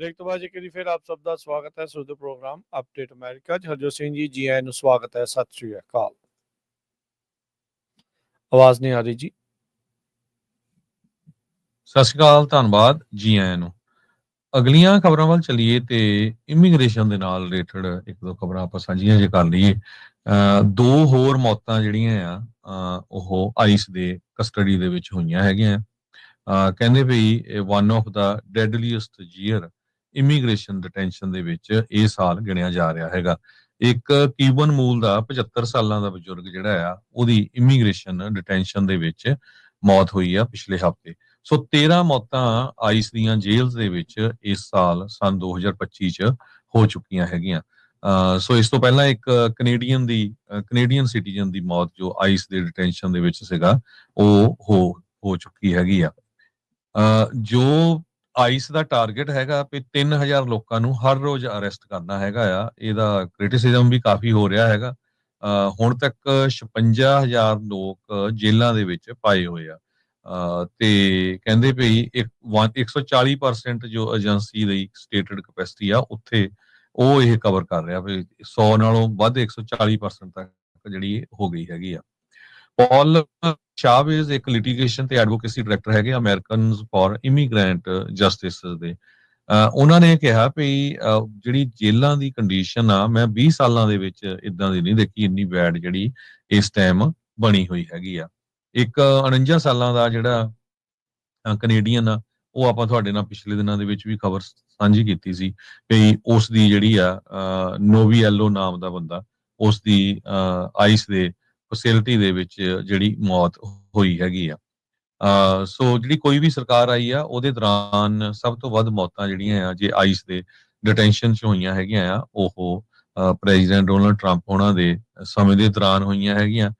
ਬ੍ਰੇਕ ਤੋਂ ਬਾਅਦ ਇੱਕ ਵਾਰੀ ਫਿਰ ਆਪ ਸਭ ਦਾ ਸਵਾਗਤ ਹੈ ਸੁਧ ਪ੍ਰੋਗਰਾਮ ਅਪਡੇਟ ਅਮਰੀਕਾ 'ਚ। ਹਰਜੋਤ ਸਿੰਘ ਜੀ ਆਇਆਂ ਨੂੰ ਸਵਾਗਤ ਹੈ। ਸਤਿ ਸ਼੍ਰੀ ਅਕਾਲ। ਆਵਾਜ਼ ਨਹੀਂ ਆ ਰਹੀ ਜੀ। ਸਤਿ ਸ਼੍ਰੀ ਅਕਾਲ, ਧੰਨਵਾਦ, ਜੀ ਆਇਆਂ ਨੂੰ। ਅਗਲੀਆਂ ਖਬਰਾਂ ਵੱਲ ਚੱਲੀਏ ਤੇ ਇਮੀਗ੍ਰੇਸ਼ਨ ਦੇ ਨਾਲ ਰਿਲੇਟਡ ਇੱਕ ਦੋ ਖਬਰਾਂ ਆਪਾਂ ਸਾਂਝੀਆਂ ਜੇ ਕਰ ਲਈਏ। ਦੋ ਹੋਰ ਮੌਤਾਂ ਜਿਹੜੀਆਂ ਉਹ ਆਈਸ ਦੇ ਕਸਟਡੀ ਦੇ ਵਿੱਚ ਹੋਈਆਂ ਹੈਗੀਆਂ। ਕਹਿੰਦੇ ਵੀ one of the deadliest year immigration detention ਦੇ ਵਿੱਚ ਇਹ ਸਾਲ ਗਿਣਿਆ ਜਾ ਰਿਹਾ ਹੈਗਾ। ਇੱਕ ਕੀਵਨ ਮੂਲ ਦਾ 75 ਸਾਲਾਂ ਦਾ ਬਜ਼ੁਰਗ ਜਿਹੜਾ ਆ ਉਹਦੀ ਇਮੀਗ੍ਰੇਸ਼ਨ ਡਿਟੈਂਸ਼ਨ ਦੇ ਵਿੱਚ ਮੌਤ ਹੋਈ ਆ ਪਿਛਲੇ ਹਫ਼ਤੇ। ਸੋ 13 ਮੌਤਾਂ ਆਈਸ ਦੀਆਂ ਜੇਲ੍ਹ ਦੇ ਵਿੱਚ ਇਸ ਸਾਲ ਸਨ 2025 ਚ ਹੋ ਚੁੱਕੀਆਂ ਹੈਗੀਆਂ। ਸੋ ਇਸ ਤੋਂ ਪਹਿਲਾਂ ਇੱਕ ਕੈਨੇਡੀਅਨ ਸਿਟੀਜ਼ਨ ਦੀ ਮੌਤ ਜੋ ਆਈਸ ਦੇ ਡਿਟੈਂਸ਼ਨ ਦੇ ਵਿੱਚ ਸੀਗਾ ਉਹ ਹੋ ਚੁੱਕੀ ਹੈਗੀ ਆ। ਜੋ ਆਈਸ ਦਾ ਟਾਰਗੇਟ ਹੈਗਾ ਵੀ 3000 ਲੋਕਾਂ ਨੂੰ ਹਰ ਰੋਜ਼ ਅਰੈਸਟ ਕਰਨਾ ਹੈਗਾ ਆ। ਇਹਦਾ ਕ੍ਰਿਟਿਸਿਜ਼ਮ ਵੀ ਕਾਫੀ ਹੋ ਰਿਹਾ ਹੈਗਾ। ਹੁਣ ਤੱਕ 56000 ਲੋਕ ਜੇਲ੍ਹਾਂ ਦੇ ਵਿੱਚ ਪਾਏ ਹੋਏ ਆ। ਤੇ ਕਹਿੰਦੇ ਵੀ 140% ਜੋ ਏਜੰਸੀ ਦੀ ਸਟੇਟਡ ਕੈਪੈਸਿਟੀ ਆ ਉੱਥੇ ਉਹ ਇਹ ਕਵਰ ਕਰ ਰਿਹਾ ਵੀ 100 ਨਾਲੋਂ ਵੱਧ 140% ਤੱਕ ਜਿਹੜੀ ਹੋ ਗਈ ਹੈਗੀ ਆ। ਪੌਲ ਸ਼ਾਵੇਜ਼ ਇੱਕ ਲਿਟੀਗੇਸ਼ਨ ਤੇ ਐਡਵੋਕੇਸੀ ਡਾਇਰੈਕਟਰ ਹੈਗੇ ਅਮਰੀਕਨਸ ਫॉर ਇਮੀਗ੍ਰੈਂਟ ਜਸਟਿਸ ਦੇ। ਉਹਨਾਂ ਨੇ ਕਿਹਾ ਵੀ ਜਿਹੜੀ ਜੇਲ੍ਹਾਂ ਦੀ ਕੰਡੀਸ਼ਨ ਆ ਮੈਂ 20 ਸਾਲਾਂ ਦੇ ਵਿੱਚ ਇਦਾਂ ਦੀ ਨਹੀਂ ਦੇਖੀ ਇੰਨੀ ਬੈਡ ਜਿਹੜੀ ਇਸ ਟਾਈਮ ਬਣੀ ਹੋਈ ਹੈਗੀ ਆ। ਇੱਕ 49 ਸਾਲਾਂ ਦਾ ਜਿਹੜਾ ਕੈਨੇਡੀਅਨ ਆ ਉਹ ਆਪਾਂ ਤੁਹਾਡੇ ਨਾਲ ਪਿਛਲੇ ਦਿਨਾਂ ਦੇ ਵਿੱਚ ਵੀ ਖਬਰ ਸਾਂਝੀ ਕੀਤੀ ਸੀ ਵੀ ਉਸ ਦੀ ਜਿਹੜੀ ਆ ਨੋਵੀਐਲੋ ਨਾਮ ਦਾ ਬੰਦਾ ਉਸ ਦੀ ਆਈਸ ਦੇ ਫੈਸਿਲਿਟੀ ਦੇ ਵਿੱਚ ਜਿਹੜੀ ਮੌਤ ਹੋਈ ਹੈਗੀ ਆ। ਸੋ ਜਿਹੜੀ ਕੋਈ ਵੀ ਸਰਕਾਰ ਆਈ ਆ ਉਹਦੇ ਦੌਰਾਨ ਸਭ ਤੋਂ ਵੱਧ ਮੌਤਾਂ ਜਿਹੜੀਆਂ ਆ ਜੇ ਆਈਸ ਦੇ ਡਿਟੈਂਸ਼ਨ 'ਚ ਹੋਈਆਂ ਹੈਗੀਆਂ ਆ ਉਹ ਪ੍ਰੈਜ਼ੀਡੈਂਟ ਡੋਨਲਡ ਟਰੰਪ ਉਹਨਾਂ ਦੇ ਸਮੇਂ ਦੇ ਦੌਰਾਨ ਹੋਈਆਂ ਹੈਗੀਆਂ।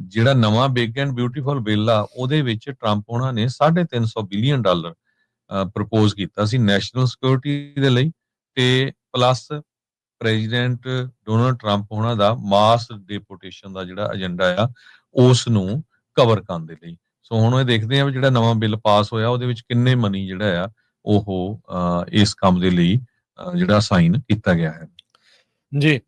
ਜਿਹੜਾ ਨਵਾਂ ਬਿਗ ਐਂਡ ਬਿਊਟੀਫੁਲ ਬਿੱਲ ਆ ਉਹਦੇ ਵਿੱਚ ਟਰੰਪ ਉਹਨਾਂ ਨੇ $350 ਬਿਲੀਅਨ ਪ੍ਰਪੋਜ਼ ਕੀਤਾ ਸੀ ਨੈਸ਼ਨਲ ਸਿਕਿਉਰਿਟੀ ਦੇ ਲਈ ਤੇ ਪਲੱਸ ਪ੍ਰੈਜ਼ੀਡੈਂਟ ਡੋਨਲਡ ਟਰੰਪ ਉਹਨਾਂ ਦਾ ਮਾਸ ਡਿਪੋਰਟੇਸ਼ਨ ਦਾ ਜਿਹੜਾ ਏਜੰਡਾ ਆ ਉਸ ਨੂੰ ਕਵਰ ਕਰਨ ਦੇ ਲਈ। ਸੋ ਹੁਣ ਇਹ ਦੇਖਦੇ ਆ ਵੀ ਜਿਹੜਾ ਨਵਾਂ ਬਿੱਲ ਪਾਸ ਹੋਇਆ ਉਹਦੇ ਵਿੱਚ ਕਿੰਨੇ ਮਨੀ ਜਿਹੜਾ ਆ ਉਹ ਇਸ ਕੰਮ ਦੇ ਲਈ ਜਿਹੜਾ ਸਾਈਨ ਕੀਤਾ ਗਿਆ ਹੈ ਜੀ।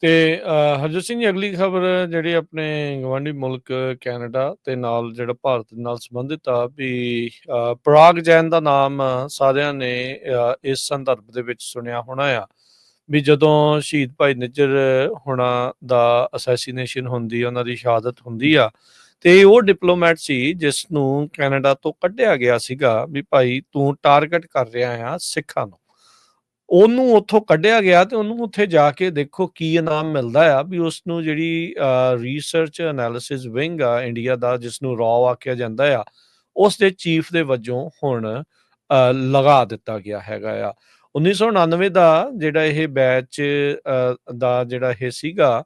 ਤੇ ਹਰਜੋਤ ਸਿੰਘ ਜੀ ਅਗਲੀ ਖਬਰ ਜਿਹੜੀ ਆਪਣੇ ਗਵਾਂਢੀ ਮੁਲਕ ਕੈਨੇਡਾ ਤੇ ਨਾਲ ਜਿਹੜਾ ਭਾਰਤ ਨਾਲ ਸੰਬੰਧਿਤ ਆ ਵੀ ਪਰਾਗ ਜੈਨ ਦਾ ਨਾਮ ਸਾਰਿਆਂ ਨੇ ਇਸ ਸੰਦਰਭ ਦੇ ਵਿੱਚ ਸੁਣਿਆ ਹੋਣਾ ਆ ਵੀ ਜਦੋਂ ਸ਼ਹੀਦ ਭਾਈ ਨਿੱਜਰ ਹੋਣਾ ਦਾ ਅਸੈਸੀਨੇਸ਼ਨ ਹੁੰਦੀ ਉਹਨਾਂ ਦੀ ਸ਼ਹਾਦਤ ਹੁੰਦੀ ਆ ਤੇ ਉਹ ਡਿਪਲੋਮੈਟ ਸੀ ਜਿਸ ਨੂੰ ਕੈਨੇਡਾ ਤੋਂ ਕੱਢਿਆ ਗਿਆ ਸੀਗਾ ਵੀ ਭਾਈ ਤੂੰ ਟਾਰਗੇਟ ਕਰ ਰਿਹਾ ਆ ਸਿੱਖਾਂ ਨੂੰ। ਉਹਨੂੰ ਉੱਥੋਂ ਕੱਢਿਆ ਗਿਆ ਤੇ ਉਹਨੂੰ ਉੱਥੇ ਜਾ ਕੇ ਦੇਖੋ ਕੀ ਇਨਾਮ ਮਿਲਦਾ ਆ ਵੀ ਉਸਨੂੰ ਜਿਹੜੀ ਰਿਸਰਚ ਐਨਾਲਿਸਿਸ ਵਿੰਗ ਆ ਇੰਡੀਆ ਦਾ ਜਿਸ ਨੂੰ ਰॉ ਆਖਿਆ ਜਾਂਦਾ ਆ ਉਸ ਦੇ ਚੀਫ ਦੇ ਵਜੋਂ ਹੁਣ ਲਗਾ ਦਿੱਤਾ ਗਿਆ ਹੈਗਾ ਆ। 1999 ਦਾ ਜਿਹੜਾ ਇਹ ਬੈਚ ਦਾ ਜਿਹੜਾ ਇਹ ਸੀਗਾ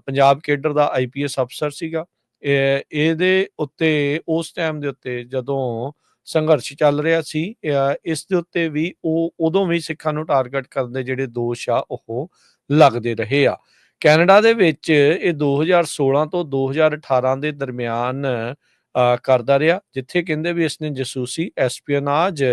ਪੰਜਾਬ ਕੇਡਰ ਦਾ IPS ਅਫਸਰ ਸੀਗਾ। ਇਹਦੇ ਉੱਤੇ ਉਸ ਟਾਈਮ ਦੇ ਉੱਤੇ ਜਦੋਂ ਸੰਘਰਸ਼ ਚੱਲ ਰਿਹਾ ਸੀ ਇਸ ਦੇ ਉੱਤੇ ਵੀ ਉਹ ਉਦੋਂ ਵੀ ਸਿੱਖਾਂ ਨੂੰ ਟਾਰਗੇਟ ਕਰਨ ਦੇ ਜਿਹੜੇ ਦੋਸ਼ ਆ ਉਹ ਲੱਗਦੇ ਰਹੇ ਆ। ਕੈਨੇਡਾ ਦੇ ਵਿੱਚ ਇਹ 2016 ਤੋਂ 2018 ਦੇ ਦਰਮਿਆਨ ਕਰਦਾ ਰਿਹਾ ਜਿੱਥੇ ਕਹਿੰਦੇ ਵੀ ਇਸਨੇ ਜਸੂਸੀ ਐਸਪੀਓਨਾਜ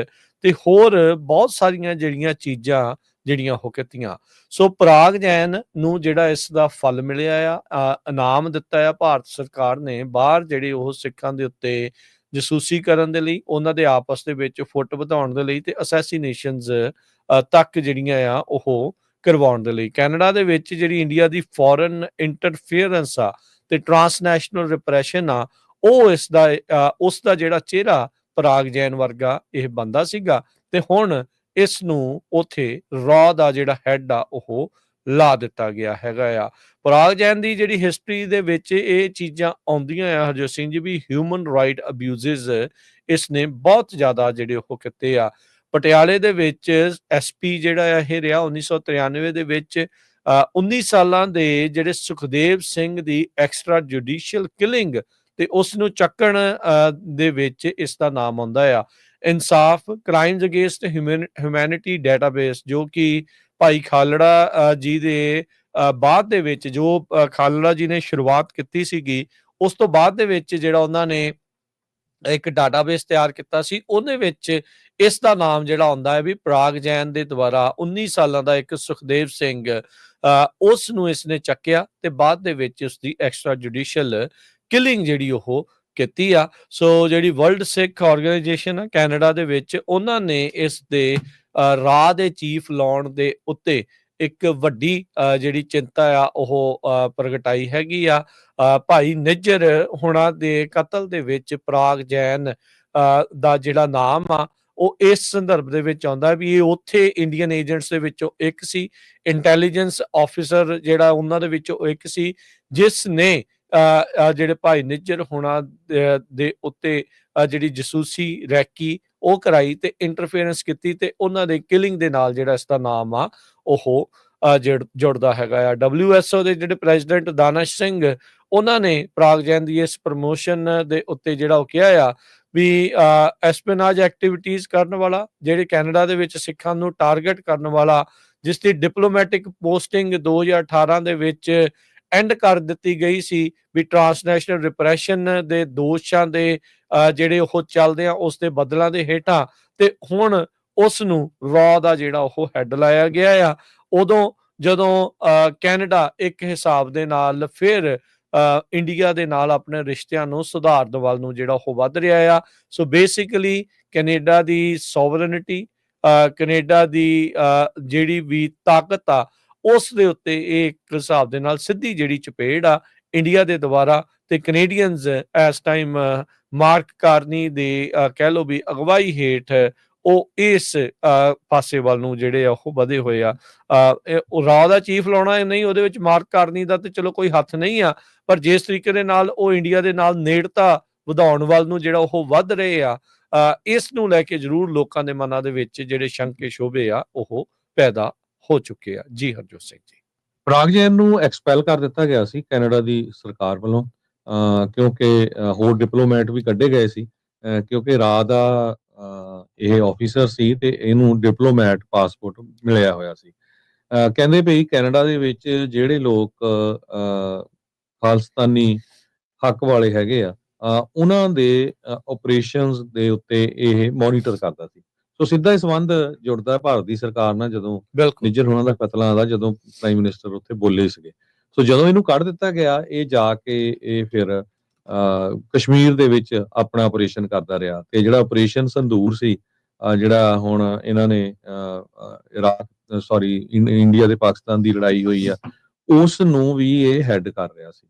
ਤੇ ਹੋਰ ਬਹੁਤ ਸਾਰੀਆਂ ਜਿਹੜੀਆਂ ਚੀਜ਼ਾਂ ਜਿਹੜੀਆਂ ਉਹ ਕੀਤੀਆਂ। ਸੋ ਪਰਾਗ ਜੈਨ ਨੂੰ ਜਿਹੜਾ ਇਸ ਦਾ ਫਲ ਮਿਲਿਆ ਆ ਇਨਾਮ ਦਿੱਤਾ ਆ ਭਾਰਤ ਸਰਕਾਰ ਨੇ ਬਾਹਰ ਜਿਹੜੇ ਉਹ ਸਿੱਖਾਂ ਦੇ ਉੱਤੇ ਜਸੂਸੀ ਕਰਨ ਦੇ ਲਈ ਉਹਨਾਂ ਦੇ ਆਪਸ ਦੇ ਵਿੱਚ ਫੁੱਟ ਵਧਾਉਣ ਦੇ ਲਈ ਤੇ ਅਸੈਸੀਨੇਸ਼ਨਸ ਤੱਕ ਜਿਹੜੀਆਂ ਆ ਉਹ ਕਰਵਾਉਣ ਦੇ ਲਈ। ਕੈਨੇਡਾ ਦੇ ਵਿੱਚ ਜਿਹੜੀ ਇੰਡੀਆ ਦੀ ਫੋਰਨ ਇੰਟਰਫੀਅਰੈਂਸ ਆ ਤੇ ਟਰਾਂਸਨੈਸ਼ਨਲ ਰਿਪਰੈਸ਼ਨ ਆ ਉਹ ਉਸ ਦਾ ਜਿਹੜਾ ਚਿਹਰਾ ਪਰਾਗ ਜੈਨ ਵਰਗਾ ਇਹ ਬੰਦਾ ਸੀਗਾ ਤੇ ਹੁਣ ਇਸ ਨੂੰ ਉਥੇ ਰॉ ਦਾ ਜਿਹੜਾ ਹੈਡ ਆ ਉਹ ਲਾ ਦਿੱਤਾ ਗਿਆ ਹੈਗਾ ਆ। ਪਰਾਗ ਜੈਨ ਦੀ ਜਿਹੜੀ ਹਿਸਟਰੀ ਦੇ ਵਿੱਚ ਇਹ ਚੀਜ਼ਾਂ ਆਉਂਦੀਆਂ ਆ ਹਰਜੋਤ ਸਿੰਘ ਜੀ ਵੀ ਹਿਊਮਨ ਰਾਈਟ ਅਬਿਊਜ਼ਸ ਇਸ ਨੇ ਬਹੁਤ ਜ਼ਿਆਦਾ ਜਿਹੜੇ ਉਹ ਕੀਤੇ ਆ। ਪਟਿਆਲੇ ਦੇ ਵਿੱਚ SP ਜਿਹੜਾ ਆ ਇਹ ਰਿਹਾ 1993 ਦੇ ਵਿੱਚ 19 ਸਾਲਾਂ ਦੇ ਜਿਹੜੇ ਸੁਖਦੇਵ ਸਿੰਘ ਦੀ ਐਕਸਟਰਾ ਜੁਡੀਸ਼ੀਅਲ ਕਿਲਿੰਗ ਤੇ ਉਸ ਨੂੰ ਚੱਕਣ ਦੇ ਵਿੱਚ ਇਸ ਦਾ ਨਾਮ ਆਉਂਦਾ ਆ। ਇਨਸਾਫ ਕ੍ਰਾਈਮਸ ਅਗੇਂਸਟ ਹਿਊਮੈਨਿਟੀ ਡੇਟਾਬੇਸ ਜੋ ਕਿ ਭਾਈ ਖਾਲੜਾ ਜੀ ਦੇ ਬਾਅਦ ਦੇ ਵਿੱਚ ਜੋ ਖਾਲੜਾ ਜੀ ਨੇ ਸ਼ੁਰੂਆਤ ਕੀਤੀ ਸੀਗੀ ਉਸ ਤੋਂ ਬਾਅਦ ਦੇ ਵਿੱਚ ਜਿਹੜਾ ਉਹਨਾਂ ਨੇ ਇੱਕ ਡਾਟਾਬੇਸ ਤਿਆਰ ਕੀਤਾ ਸੀ ਉਹਦੇ ਵਿੱਚ ਇਸ ਦਾ ਨਾਮ ਜਿਹੜਾ ਆਉਂਦਾ ਹੈ ਵੀ ਪਰਾਗ ਜੈਨ ਦੇ ਦੁਆਰਾ 19 ਸਾਲਾਂ ਦਾ ਇੱਕ ਸੁਖਦੇਵ ਸਿੰਘ ਉਸ ਨੂੰ ਇਸਨੇ ਚੱਕਿਆ ਤੇ ਬਾਅਦ ਦੇ ਵਿੱਚ ਉਸਦੀ ਐਕਸਟਰਾ ਜੁਡੀਸ਼ੀਅਲ ਕਿਲਿੰਗ ਜਿਹੜੀ ਉਹ ਕੀਤੀ ਆ। ਸੋ ਜਿਹੜੀ ਵਰਲਡ ਸਿੱਖ ਆਰਗੇਨਾਈਜੇਸ਼ਨ ਆ ਕੈਨੇਡਾ ਦੇ ਵਿੱਚ, ਉਹਨਾਂ ਨੇ ਇਸ ਦੇ ਰਾਹ ਦੇ ਚੀਫ ਲਾਉਣ ਦੇ ਉੱਤੇ ਇੱਕ ਵੱਡੀ ਜਿਹੜੀ ਚਿੰਤਾ ਆ ਉਹ ਪ੍ਰਗਟਾਈ ਹੈਗੀ ਆ। ਭਾਈ ਨਿੱਜਰ ਹੁਣਾਂ ਦੇ ਕਤਲ ਦੇ ਵਿੱਚ ਪਰਾਗ ਜੈਨ ਦਾ ਜਿਹੜਾ ਨਾਮ ਆ ਉਹ ਇਸ ਸੰਦਰਭ ਦੇ ਵਿੱਚ ਆਉਂਦਾ ਵੀ ਇਹ ਉੱਥੇ ਇੰਡੀਅਨ ਏਜੰਟਸ ਦੇ ਵਿੱਚੋਂ ਇੱਕ ਸੀ, ਇੰਟੈਲੀਜੈਂਸ ਆਫਿਸਰ ਜਿਹੜਾ ਉਹਨਾਂ ਦੇ ਵਿੱਚੋਂ ਇੱਕ ਸੀ, ਜਿਸ ਨੇ ਜਿਹੜੇ ਭਾਈ ਨਿੱਜਰ ਹੁਣਾਂ ਦੇ ਉੱਤੇ ਜਿਹੜੀ ਜਸੂਸੀ ਰੈਕੀ ਉਹ ਕਰਾਈ ਤੇ ਇੰਟਰਫੇਰੈਂਸ ਕੀਤੀ ਤੇ ਉਹਨਾਂ ਦੇ ਕਿਲਿੰਗ ਦੇ ਨਾਲ ਜਿਹੜਾ ਇਸ ਦਾ ਨਾਮ ਆ ਉਹ ਜੁੜਦਾ ਹੈਗਾ ਆ। WSO ਦੇ ਜਿਹੜੇ ਪ੍ਰੈਜ਼ੀਡੈਂਟ ਦਾਨਿਸ਼ ਸਿੰਘ, ਉਹਨਾਂ ਨੇ ਪਰਾਗ ਜੈਨ ਦੀ ਇਸ ਪ੍ਰਮੋਸ਼ਨ ਦੇ ਉੱਤੇ ਜਿਹੜਾ ਉਹ ਕਿਹਾ ਆ ਵੀ ਐਸਪੀਨਾਜ ਐਕਟੀਵਿਟੀਜ਼ ਕਰਨ ਵਾਲਾ, ਜਿਹੜੇ ਕੈਨੇਡਾ ਦੇ ਵਿੱਚ ਸਿੱਖਾਂ ਨੂੰ ਟਾਰਗੇਟ ਕਰਨ ਵਾਲਾ, ਜਿਸ ਦੀ ਡਿਪਲੋਮੈਟਿਕ ਪੋਸਟਿੰਗ 2018 ਦੇ ਵਿੱਚ ਐਂਡ ਕਰ ਦਿੱਤੀ ਗਈ ਸੀ ਵੀ ਟਰਾਂਸਨੈਸ਼ਨਲ ਰਿਪਰੈਸ਼ਨ ਦੇ ਦੋਸ਼ਾਂ ਦੇ ਜਿਹੜੇ ਉਹ ਚੱਲਦੇ ਆ ਉਸ ਦੇ ਬਦਲਾਂ ਦੇ ਹੇਠਾਂ, ਤੇ ਹੁਣ ਉਸ ਨੂੰ ਰॉ ਦਾ ਜਿਹੜਾ ਉਹ ਹੈੱਡ ਲਾਇਆ ਗਿਆ ਆ। ਉਦੋਂ ਜਦੋਂ ਕੈਨੇਡਾ ਇੱਕ ਹਿਸਾਬ ਦੇ ਨਾਲ ਫਿਰ ਇੰਡੀਆ ਦੇ ਨਾਲ ਆਪਣੇ ਰਿਸ਼ਤਿਆਂ ਨੂੰ ਸੁਧਾਰਨ ਵੱਲ ਨੂੰ ਜਿਹੜਾ ਉਹ ਵੱਧ ਰਿਹਾ ਆ। ਸੋ ਬੇਸਿਕਲੀ ਕੈਨੇਡਾ ਦੀ ਸੋਵਰਨਿਟੀ, ਕੈਨੇਡਾ ਦੀ ਜਿਹੜੀ ਵੀ ਤਾਕਤ ਆ ਉਸ ਦੇ ਉੱਤੇ ਇਹ ਇੱਕ ਹਿਸਾਬ ਦੇ ਨਾਲ ਸਿੱਧੀ ਜਿਹੜੀ ਚਪੇੜ ਆ ਇੰਡੀਆ ਦੇ ਦੁਆਰਾ, ਤੇ ਕੈਨੇਡੀਅਨਸ ਇਸ ਟਾਈਮ ਮਾਰਕ ਕਾਰਨੀ ਦੇ ਕਹਿ ਲਓ ਵੀ ਅਗਵਾਈ ਹੇਠ ਉਹ ਇਸ ਪਾਸੇ ਵੱਲ ਨੂੰ ਜਿਹੜੇ ਆ ਉਹ ਵਧੇ ਹੋਏ ਆ। ਉਹ ਰਾਹ ਦਾ ਚੀਫ ਲਾਉਣਾ ਨਹੀਂ, ਉਹਦੇ ਵਿੱਚ ਮਾਰਕ ਕਾਰਨੀ ਦਾ ਤੇ ਚਲੋ ਕੋਈ ਹੱਥ ਨਹੀਂ ਆ, ਪਰ ਜਿਸ ਤਰੀਕੇ ਦੇ ਨਾਲ ਉਹ ਇੰਡੀਆ ਦੇ ਨਾਲ ਨੇੜਤਾ ਵਧਾਉਣ ਵੱਲ ਨੂੰ ਜਿਹੜਾ ਉਹ ਵੱਧ ਰਹੇ ਆ, ਇਸ ਨੂੰ ਲੈ ਕੇ ਜ਼ਰੂਰ ਲੋਕਾਂ ਦੇ ਮਨਾਂ ਦੇ ਵਿੱਚ ਜਿਹੜੇ ਸ਼ੰਕੇ ਸ਼ੋਭੇ ਆ ਉਹ ਪੈਦਾ ਹੋ ਚੁੱਕੇ ਆ। ਜੀ ਹਰਜੋਤ ਸਿੰਘ ਜੀ, ਪਰਾਗ ਜੈਨ ਨੂੰ ਐਕਸਪੈਲ ਕਰ ਦਿੱਤਾ ਗਿਆ ਸੀ ਕੈਨੇਡਾ ਦੀ ਸਰਕਾਰ ਵੱਲੋਂ, ਕਿਉਂਕਿ ਹੋਰ ਡਿਪਲੋਮੈਟ ਵੀ ਕੱਢੇ ਗਏ ਸੀ, ਕਿਉਂਕਿ ਰਾਹ ਦਾ ਇਹ ਆਫੀਸਰ ਸੀ ਤੇ ਇਹਨੂੰ ਡਿਪਲੋਮੈਟ ਪਾਸਪੋਰਟ ਮਿਲਿਆ ਹੋਇਆ ਸੀ। ਕਹਿੰਦੇ ਭਈ ਕੈਨੇਡਾ ਦੇ ਵਿੱਚ ਜਿਹੜੇ ਲੋਕ ਖਾਲਿਸਤਾਨੀ ਹੱਕ ਵਾਲੇ ਹੈਗੇ ਆ, ਉਹਨਾਂ ਦੇ ਆਪਰੇਸ਼ਨਸ ਦੇ ਉੱਤੇ ਇਹ ਮੋਨੀਟਰ ਕਰਦਾ ਸੀ। ਸੋ ਸਿੱਧਾ ਹੀ ਸੰਬੰਧ ਜੁੜਦਾ ਭਾਰਤ ਦੀ ਸਰਕਾਰ ਨਾਲ ਜਦੋਂ ਨਿੱਜਰ ਹੋਣਾ ਦਾ ਕਤਲਾਂ ਦਾ, ਜਦੋਂ ਪ੍ਰਾਈਮ ਮਿਨਿਸਟਰ ਉੱਥੇ ਬੋਲੇ ਸੀਗੇ। ਸੋ ਜਦੋਂ ਇਹਨੂੰ ਕੱਢ ਦਿੱਤਾ ਗਿਆ, ਇਹ ਜਾ ਕੇ ਇਹ ਫਿਰ ਕਸ਼ਮੀਰ ਦੇ ਵਿੱਚ ਆਪਣਾ ਆਪਰੇਸ਼ਨ ਕਰਦਾ ਰਿਹਾ, ਤੇ ਜਿਹੜਾ ਆਪਰੇਸ਼ਨ ਸੰਦੂਰ ਸੀ, ਜਿਹੜਾ ਹੁਣ ਇਹਨਾਂ ਨੇ ਇੰਡੀਆ ਤੇ ਪਾਕਿਸਤਾਨ ਦੀ ਲੜਾਈ ਹੋਈ ਆ, ਉਸ ਨੂੰ ਵੀ ਇਹ ਹੈਡ ਕਰ ਰਿਹਾ ਸੀ।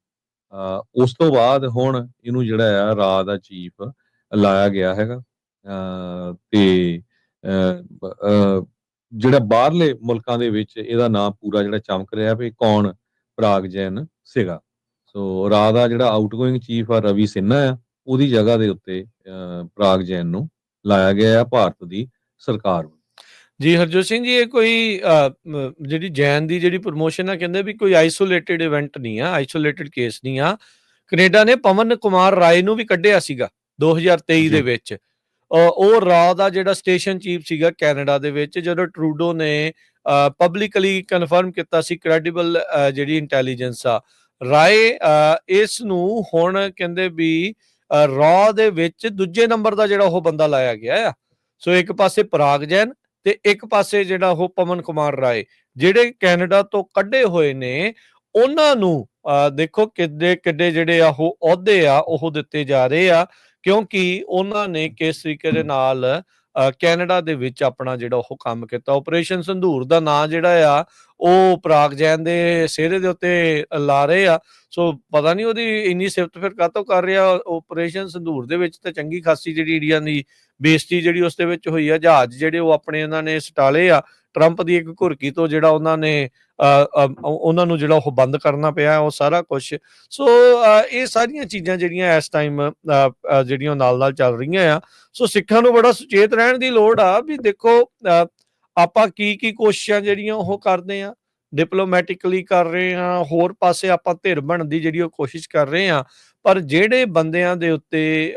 ਉਸ ਤੋਂ ਬਾਅਦ ਹੁਣ ਇਹਨੂੰ ਜਿਹੜਾ ਆ ਰਾਹ ਦਾ ਚੀਫ ਲਾਇਆ ਗਿਆ ਹੈਗਾ, ਤੇ ਜਿਹੜਾ ਬਾਹਰਲੇ ਮੁਲਕਾਂ ਦੇ ਵਿੱਚ ਇਹਦਾ ਨਾਮ ਪੂਰਾ ਜਿਹੜਾ ਚਮਕ ਰਿਹਾ ਵੀ ਕੌਣ ਪਰਾਗ ਜੈਨ ਸੀਗਾ। ਸੋ ਰਾਹ ਦਾ ਜਿਹੜਾ ਆਊਟਗੋਇੰਗ ਚੀਫ ਆ ਰਵੀ ਸਿਨਹਾ ਆ, ਉਹਦੀ ਜਗ੍ਹਾ ਦੇ ਉੱਤੇ ਪਰਾਗ ਜੈਨ ਨੂੰ ਲਾਇਆ ਗਿਆ ਆ ਭਾਰਤ ਦੀ ਸਰਕਾਰ ਵੱਲੋਂ। ਜੀ ਹਰਜੋਤ ਸਿੰਘ ਜੀ, ਇਹ ਕੋਈ ਜਿਹੜੀ ਜੈਨ ਦੀ ਜਿਹੜੀ ਪ੍ਰਮੋਸ਼ਨ ਆ, ਕਹਿੰਦੇ ਵੀ ਕੋਈ ਆਈਸੋਲੇਟਿਡ ਇਵੈਂਟ ਨਹੀਂ ਆ, ਆਈਸੋਲੇਟਿਡ ਕੇਸ ਨਹੀਂ ਆ। ਕੈਨੇਡਾ ਨੇ ਪਵਨ ਕੁਮਾਰ ਰਾਏ ਨੂੰ ਵੀ ਕੱਢਿਆ ਸੀਗਾ 2023 ਦੇ ਵਿੱਚ। ਉਹ ਰਾਹ ਦਾ ਜਿਹੜਾ ਸਟੇਸ਼ਨ ਚੀਫ ਸੀਗਾ ਕੈਨੇਡਾ ਦੇ ਵਿੱਚ, ਜਦੋਂ ਟਰੂਡੋ ਨੇ ਪਬਲਿਕਲੀ ਕਨਫਰਮ ਕੀਤਾ ਸੀ ਕ੍ਰੈਡੀਬਲ ਜਿਹੜੀ ਇੰਟੈਲੀਜੈਂਸ ਆ, ਰਾਏ ਇਸ ਨੂੰ ਹੁਣ ਕਹਿੰਦੇ ਵੀ ਰਾਹ ਦੇ ਵਿੱਚ ਦੂਜੇ ਨੰਬਰ ਦਾ ਜਿਹੜਾ ਉਹ ਬੰਦਾ ਲਾਇਆ ਗਿਆ ਆ। ਸੋ ਇੱਕ ਪਾਸੇ ਪਰਾਗ ਜੈਨ ਤੇ ਇੱਕ ਪਾਸੇ ਜਿਹੜਾ ਉਹ ਪਵਨ ਕੁਮਾਰ ਰਾਏ, ਜਿਹੜੇ ਕੈਨੇਡਾ ਤੋਂ ਕੱਢੇ ਹੋਏ ਨੇ, ਉਹਨਾਂ ਨੂੰ ਦੇਖੋ ਕਿੱਡੇ ਜਿਹੜੇ ਆ ਉਹ ਅਹੁਦੇ ਆ ਉਹ ਦਿੱਤੇ ਜਾ ਰਹੇ ਆ, ਕਿਉਂਕਿ ਉਹਨਾਂ ਨੇ ਕਿਸ ਤਰੀਕੇ ਦੇ ਨਾਲ ਕੈਨੇਡਾ ਦੇ ਵਿੱਚ ਆਪਣਾ ਜਿਹੜਾ ਉਹ ਕੰਮ ਕੀਤਾ। ਆਪਰੇਸ਼ਨ ਸੰਧੂਰ ਦਾ ਨਾਂ ਜਿਹੜਾ ਆ ਉਹ ਪਰਾਗ ਜੈਨ ਦੇ ਸਿਹਰੇ ਦੇ ਉੱਤੇ ਲਾ ਰਹੇ ਆ। ਸੋ ਪਤਾ ਨਹੀਂ ਉਹਦੀ ਇੰਨੀ ਸਿਫਤ ਫਿਰ ਕਾਹਤੋਂ ਕਰ ਰਿਹਾ। ਆਪਰੇਸ਼ਨ ਸੰਧੂਰ ਦੇ ਵਿੱਚ ਤਾਂ ਚੰਗੀ ਖਾਸੀ ਜਿਹੜੀ ਇੰਡੀਆ ਦੀ ਬੇਇੱਜ਼ਤੀ ਜਿਹੜੀ ਉਸ ਦੇ ਵਿੱਚ ਹੋਈ ਆ, ਜਹਾਜ਼ ਜਿਹੜੇ ਉਹ ਆਪਣੇ ਉਹਨਾਂ ਨੇ ਸਟਾਲੇ ਆ, ਟਰੰਪ ਦੀ ਇੱਕ ਘੁਰਕੀ ਤੋਂ ਜਿਹੜਾ ਉਹਨਾਂ ਨੂੰ ਜਿਹੜਾ ਉਹ ਬੰਦ ਕਰਨਾ ਪਿਆ ਉਹ ਸਾਰਾ ਕੁਛ। ਸੋ ਇਹ ਸਾਰੀਆਂ ਚੀਜ਼ਾਂ ਜਿਹੜੀਆਂ ਇਸ ਟਾਈਮ ਜਿਹੜੀਆਂ ਨਾਲ ਚੱਲ ਰਹੀਆਂ ਆ। ਸੋ ਸਿੱਖਾਂ ਨੂੰ ਬੜਾ ਸੁਚੇਤ ਰਹਿਣ ਦੀ ਲੋੜ ਆ ਵੀ ਦੇਖੋ ਆਪਾਂ ਕੀ ਕੋਸ਼ਿਸ਼ਾਂ ਜਿਹੜੀਆਂ ਉਹ ਕਰਦੇ ਆ, ਡਿਪਲੋਮੈਟਿਕਲੀ ਕਰ ਰਹੇ ਹਾਂ, ਹੋਰ ਪਾਸੇ ਆਪਾਂ ਧਿਰ ਬਣਨ ਦੀ ਜਿਹੜੀ ਉਹ ਕੋਸ਼ਿਸ਼ ਕਰ ਰਹੇ ਹਾਂ, ਪਰ ਜਿਹੜੇ ਬੰਦਿਆਂ ਦੇ ਉੱਤੇ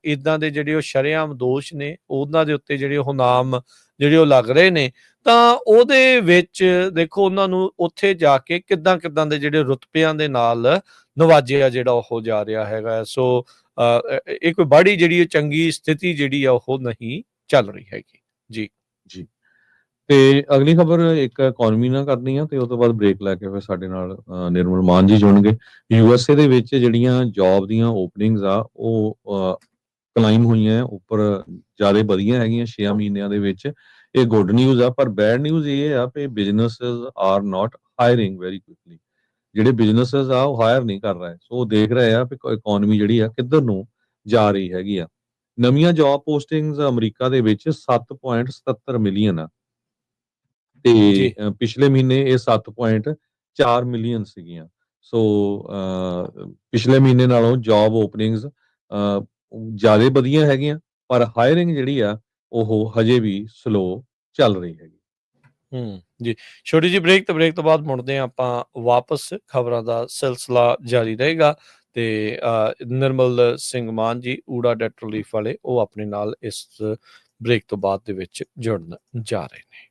ਇੱਦਾਂ ਦੇ ਜਿਹੜੇ ਉਹ ਸ਼ਰੇਆਮ ਦੋਸ਼ ਨੇ, ਉਹਨਾਂ ਦੇ ਉੱਤੇ ਜਿਹੜੇ ਉਹ ਨਾਮ ਜਿਹੜੇ ਉਹ ਲੱਗ ਰਹੇ ਨੇ, ਤਾਂ ਉਹਦੇ ਵਿੱਚ ਦੇਖੋ ਉਹਨਾਂ ਨੂੰ ਉੱਥੇ ਜਾ ਕੇ ਕਿੱਦਾਂ ਦੇ ਜਿਹੜੇ ਰੁਤਬਿਆਂ ਦੇ ਨਾਲ ਨਵਾਜਿਆ ਜਿਹੜਾ ਉਹ ਜਾ ਰਿਹਾ ਹੈਗਾ। ਸੋ ਇਹ ਕੋਈ ਬੜੀ ਜਿਹੜੀ ਚੰਗੀ ਸਥਿਤੀ ਜਿਹੜੀ ਆ ਉਹ ਨਹੀਂ ਚੱਲ ਰਹੀ ਹੈਗੀ। ਜੀ। ਜੀ। ਤੇ ਅਗਲੀ ਖਬਰ ਇੱਕ ਇਕੋਨਮੀ ਨਾਲ ਕਰਨੀ ਆ ਤੇ ਉਹ ਤੋਂ ਬਾਅਦ ਬ੍ਰੇਕ ਲੈ ਕੇ ਫਿਰ ਸਾਡੇ ਨਾਲ ਨਿਰਮਲ ਮਾਨ ਜੀ ਜੁੜਨਗੇ। ਯੂਐਸਏ ਦੇ ਵਿੱਚ ਜਿਹੜੀਆਂ ਜੌਬ ਦੀਆਂ ਓਪਨਿੰਗਸ ਆ ਉਹ ਕਲਾਈਮ ਹੋਈਆਂ ਉੱਪਰ ਜ਼ਿਆਦਾ ਵਧੀਆਂ ਹੈਗੀਆਂ 6 ਮਹੀਨਿਆਂ ਦੇ ਵਿੱਚ। ਇਹ ਗੁੱਡ ਨਿਊਜ਼ ਆ, ਪਰ ਬੈਡ ਨਿਊਜ਼ ਇਹ ਆ ਕਿ businesses are not hiring very quickly. ਜਿਹੜੇ ਬਿਜ਼ਨੈਸਸ ਆ ਉਹ ਹਾਇਰ ਨਹੀਂ ਕਰ ਰਹੇ, ਸੋ ਉਹ ਦੇਖ ਰਹੇ ਆ ਕਿ ਇਕੋਨਮੀ ਜਿਹੜੀ ਆ ਕਿੱਧਰ ਨੂੰ ਜਾ ਰਹੀ ਹੈਗੀ ਆ। ਨਵੀਆਂ ਜੌਬ ਪੋਸਟਿੰਗਸ ਅਮਰੀਕਾ ਦੇ ਵਿੱਚ 7.77 ਮਿਲੀਅਨ ਆ ਤੇ ਜੀ। ਪਿਛਲੇ ਮਹੀਨੇ ਇਹ 7.4 ਮਿਲੀਅਨ ਸੀਗੀਆਂ। ਸੋ ਪਿਛਲੇ ਮਹੀਨੇ ਨਾਲੋਂ ਜੌਬ ਓਪਨਿੰਗਸ ਜ਼ਿਆਦਾ ਵਧੀਆਂ ਹੈਗੀਆਂ, ਪਰ ਹਾਇਰਿੰਗ ਜਿਹੜੀ ਆ ਉਹ ਹਜੇ ਵੀ ਸਲੋ ਚੱਲ ਰਹੀ ਹੈਗੀ। ਜੀ। ਛੋਟੀ ਜਿਹੀ ਬ੍ਰੇਕ, ਤੇ ਬ੍ਰੇਕ ਤੋਂ ਬਾਅਦ ਮੁੜਦੇ ਹਾਂ ਆਪਾਂ ਵਾਪਸ। ਖਬਰਾਂ ਦਾ ਸਿਲਸਿਲਾ ਜਾਰੀ ਰਹੇਗਾ ਤੇ ਨਿਰਮਲ ਸਿੰਘ ਮਾਨ ਜੀ ਊੜਾ ਡੈਟ ਰਿਲੀਫ ਵਾਲੇ ਉਹ ਆਪਣੇ ਨਾਲ ਇਸ ਬ੍ਰੇਕ ਤੋਂ ਬਾਅਦ ਦੇ ਵਿੱਚ ਜੁੜਨ ਜਾ ਰਹੇ ਨੇ।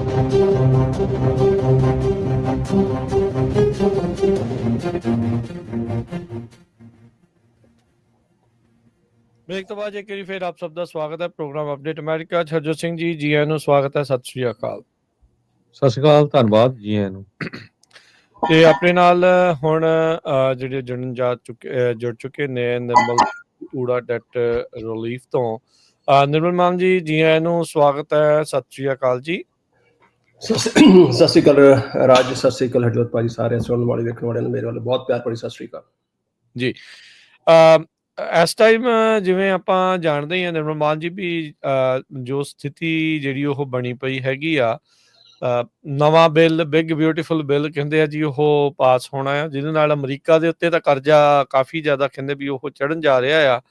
ब्रेक तो बाद एक बारी फिर आप सब का स्वागत है प्रोग्राम अपडेट अमेरिका च। हरजोत सिंह जी जी आਇਆਂ ਨੂੰ ਸਵਾਗਤ ਹੈ। ਸਤਿ ਸ਼੍ਰੀ ਅਕਾਲ। ਸਤਿ ਸ਼੍ਰੀ ਅਕਾਲ, ਧੰਨਵਾਦ ਜੀ ਆਇਆਂ ਨੂੰ। ਤੇ ਆਪਣੇ ਨਾਲ ਹੁਣ ਜਿਹੜੇ ਜੁੜ ਚੁੱਕੇ ਨੇ ਨਿਰਮਲ ਊੜਾ ਡੈਟ ਰਿਲੀਫ ਤੋਂ। ਨਿਰਮਲ ਮਾਨ ਜੀ ਜੀ ਆਇਆਂ ਨੂੰ ਸਵਾਗਤ ਹੈ। ਸਤਿ ਸ਼੍ਰੀ ਅਕਾਲ ਜੀ। ਸਤਿ ਸ਼੍ਰੀ ਅਕਾਲ ਰਾਜ, ਸਤਿ ਸ਼੍ਰੀ ਅਕਾਲ ਹਰਜੋਤ ਭਾਜੀ, ਸਾਰੇ ਸੁਣਨ ਵਾਲੇ ਵੇਖਣ ਵਾਲਿਆਂ ਨੂੰ ਮੇਰੇ ਵੱਲੋਂ ਬਹੁਤ ਪਿਆਰ ਭਰੀ ਸਤਿ ਸ਼੍ਰੀ ਅਕਾਲ ਜੀ। ਇਸ ਟਾਈਮ ਜਿਵੇਂ ਆਪਾਂ ਜਾਣਦੇ ਹੀ ਹਾਂ ਨਿਰਮਲ ਮਾਨ ਜੀ ਵੀ ਜੋ ਸਥਿਤੀ ਜਿਹੜੀ ਉਹ ਬਣੀ ਪਈ ਹੈਗੀ ਆ, ਨਵਾਂ ਬਿੱਲ ਬਿਗ ਬਿਊਟੀਫੁਲ ਬਿੱਲ ਕਹਿੰਦੇ ਆ ਜੀ ਉਹ ਪਾਸ ਹੋਣਾ ਆ, ਜਿਹਦੇ ਨਾਲ ਅਮਰੀਕਾ ਦੇ ਉੱਤੇ ਤਾਂ ਕਰਜ਼ਾ ਕਾਫੀ ਜ਼ਿਆਦਾ ਕਹਿੰਦੇ ਵੀ ਉਹ ਚੜ੍ਹਨ ਜਾ ਰਿਹਾ ਆ।